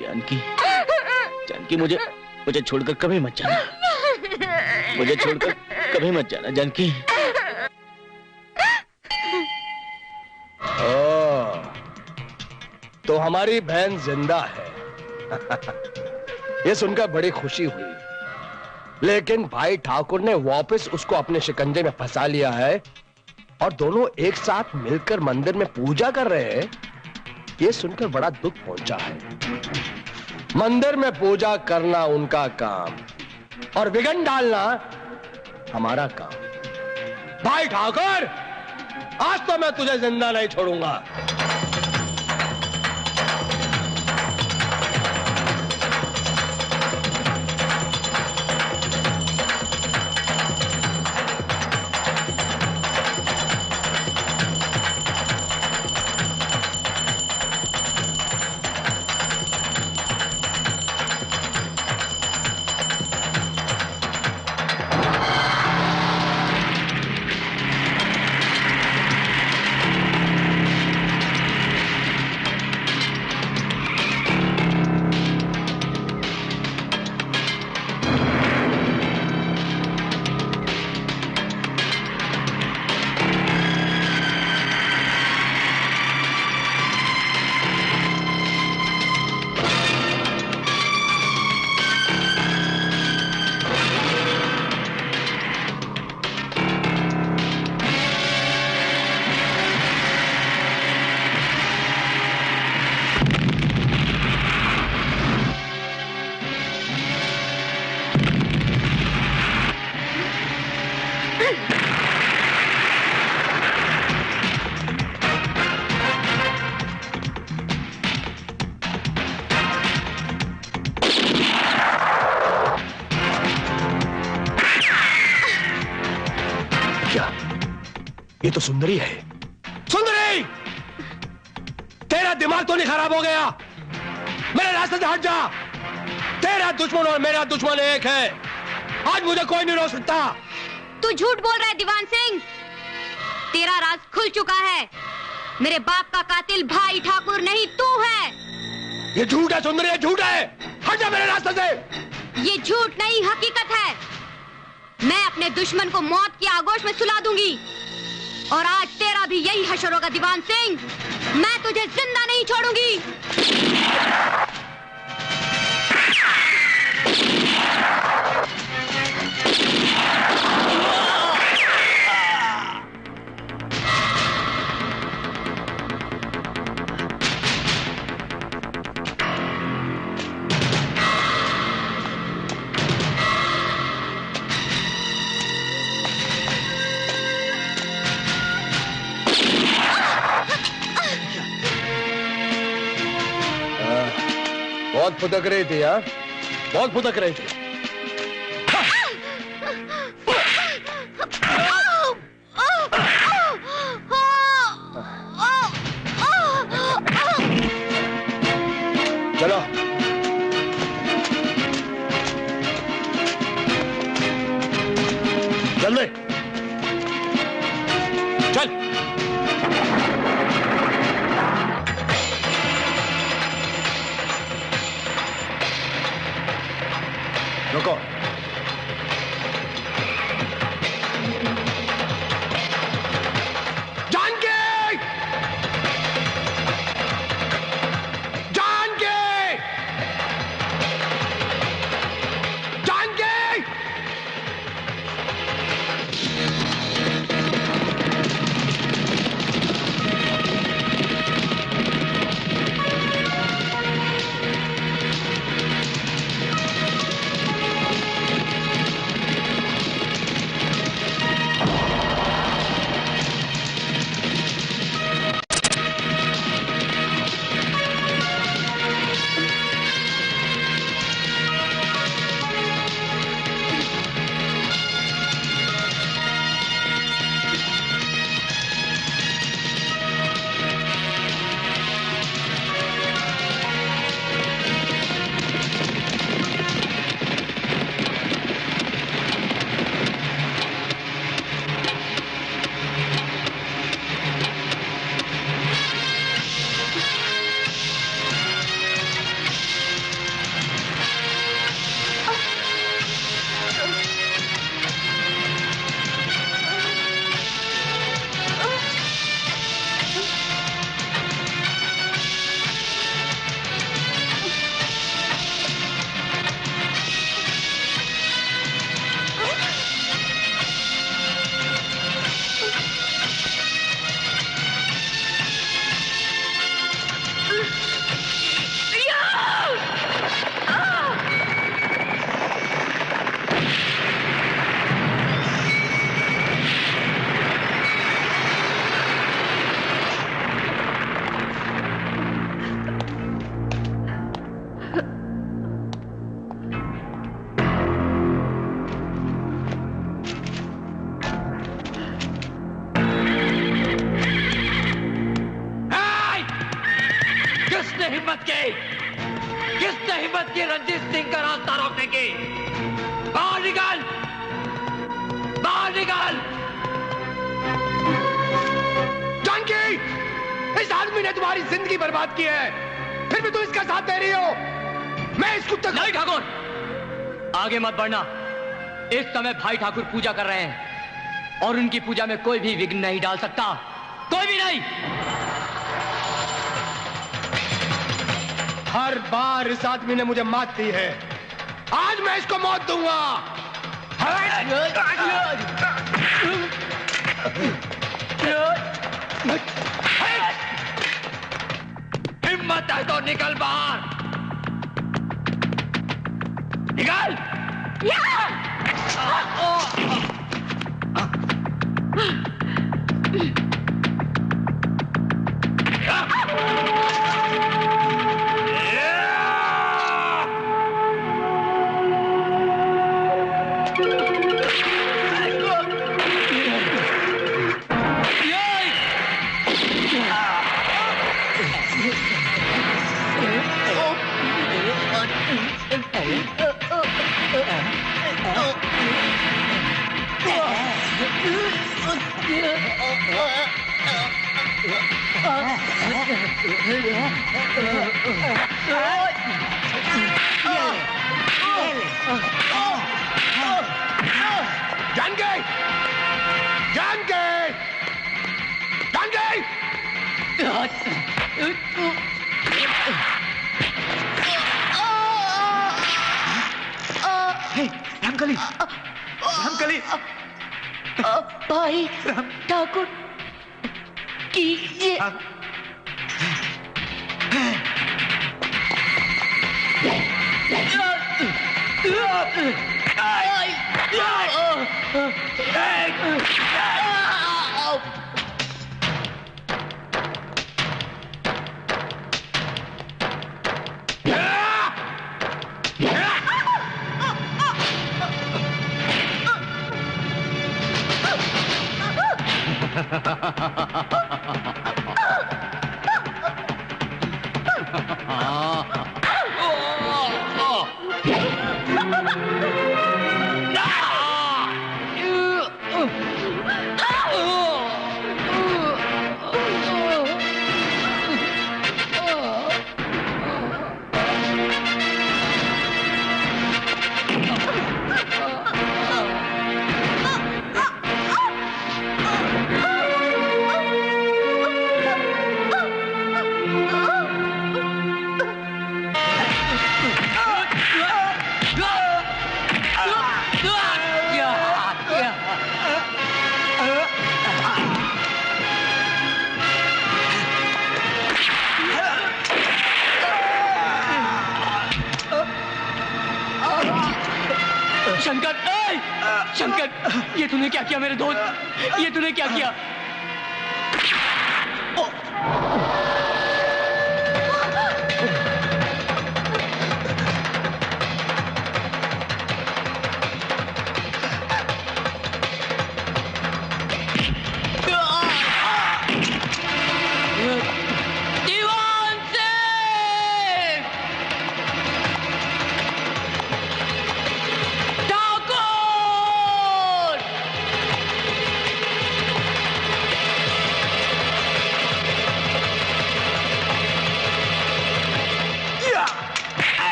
जानकी, जानकी, मुझे छोड़कर कभी मत जाना। मुझे छोड़कर कभी मत जाना जानकी। तो हमारी बहन जिंदा है। ये सुनकर बड़ी खुशी हुई, लेकिन भाई ठाकुर ने वापस उसको अपने शिकंजे में फंसा लिया है और दोनों एक साथ मिलकर मंदिर में पूजा कर रहे हैं। ये सुनकर बड़ा दुख पहुंचा है। मंदिर में पूजा करना उनका काम और विघ्न डालना हमारा काम। भाई ठाकुर, आज तो मैं तुझे जिंदा नहीं छोड़ूंगा। ये तो सुंदरी है। सुंदरी, तेरा दिमाग तो नहीं खराब हो गया? मेरे रास्ते से हट जा। तेरा दुश्मन और मेरा दुश्मन एक है। आज मुझे कोई नहीं रोक सकता। तू झूठ बोल रहा है दीवान सिंह। तेरा राज खुल चुका है। मेरे बाप का कातिल भाई ठाकुर नहीं, तू है। ये झूठ है सुंदरी, ये झूठ है। हट जा मेरे रास्ते से। ये झूठ नहीं, हकीकत है। मैं अपने दुश्मन को मौत की आगोश में सुला दूंगी, और आज तेरा भी यही हश्र होगा दीवान सिंह। मैं तुझे जिंदा नहीं छोड़ूंगी। बहुत फुदक रही थी यार, बहुत फुदक रही थी। चलो जल्दी चल। हिम्मत की? किसने हिम्मत की रंजीत सिंह का रास्ता रोकने की? बाहर निकाल, बाहर निकाल। जानकी, इस आदमी ने तुम्हारी जिंदगी बर्बाद की है, फिर भी तुम इसका साथ दे रही हो। मैं इस कुत्ते नहीं ठाकुर, आगे मत बढ़ना। इस समय भाई ठाकुर पूजा कर रहे हैं और उनकी पूजा में कोई भी विघ्न नहीं डाल सकता, कोई भी नहीं। हर बार इस आदमी ने मुझे मात दी है, आज मैं इसको मौत दूंगा। हिम्मत है तो निकल बाहर, निकल। रामकली, रामकली, भाई ठाकुर की ये शंकर, शंकर, ये तूने क्या किया मेरे दोस्त? ये तूने क्या किया?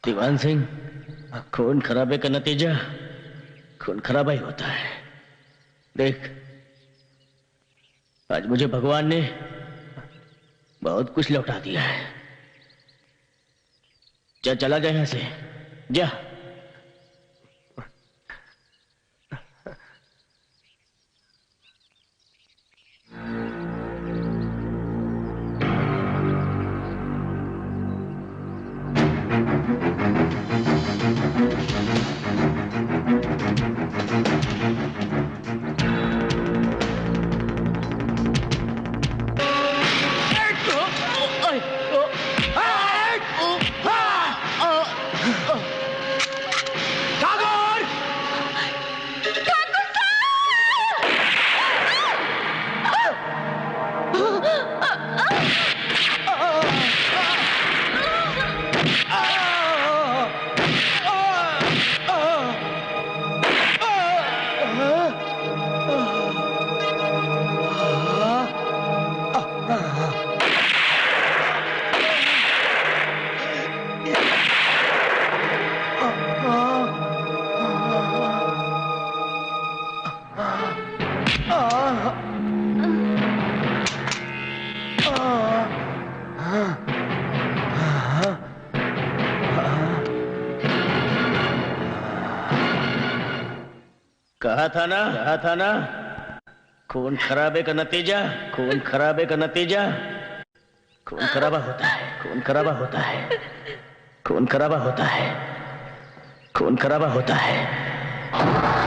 दीवान सिंह, खून खराबे का नतीजा खून खराबा ही होता है। देख, आज मुझे भगवान ने बहुत कुछ लौटा दिया है, जा, चला जा यहां से, जा। कहा था ना, खून खराबे का नतीजा, खून खराबे का नतीजा, खून खराबा होता है, खून खराबा होता है, खून खराबा होता है, खून खराबा होता है।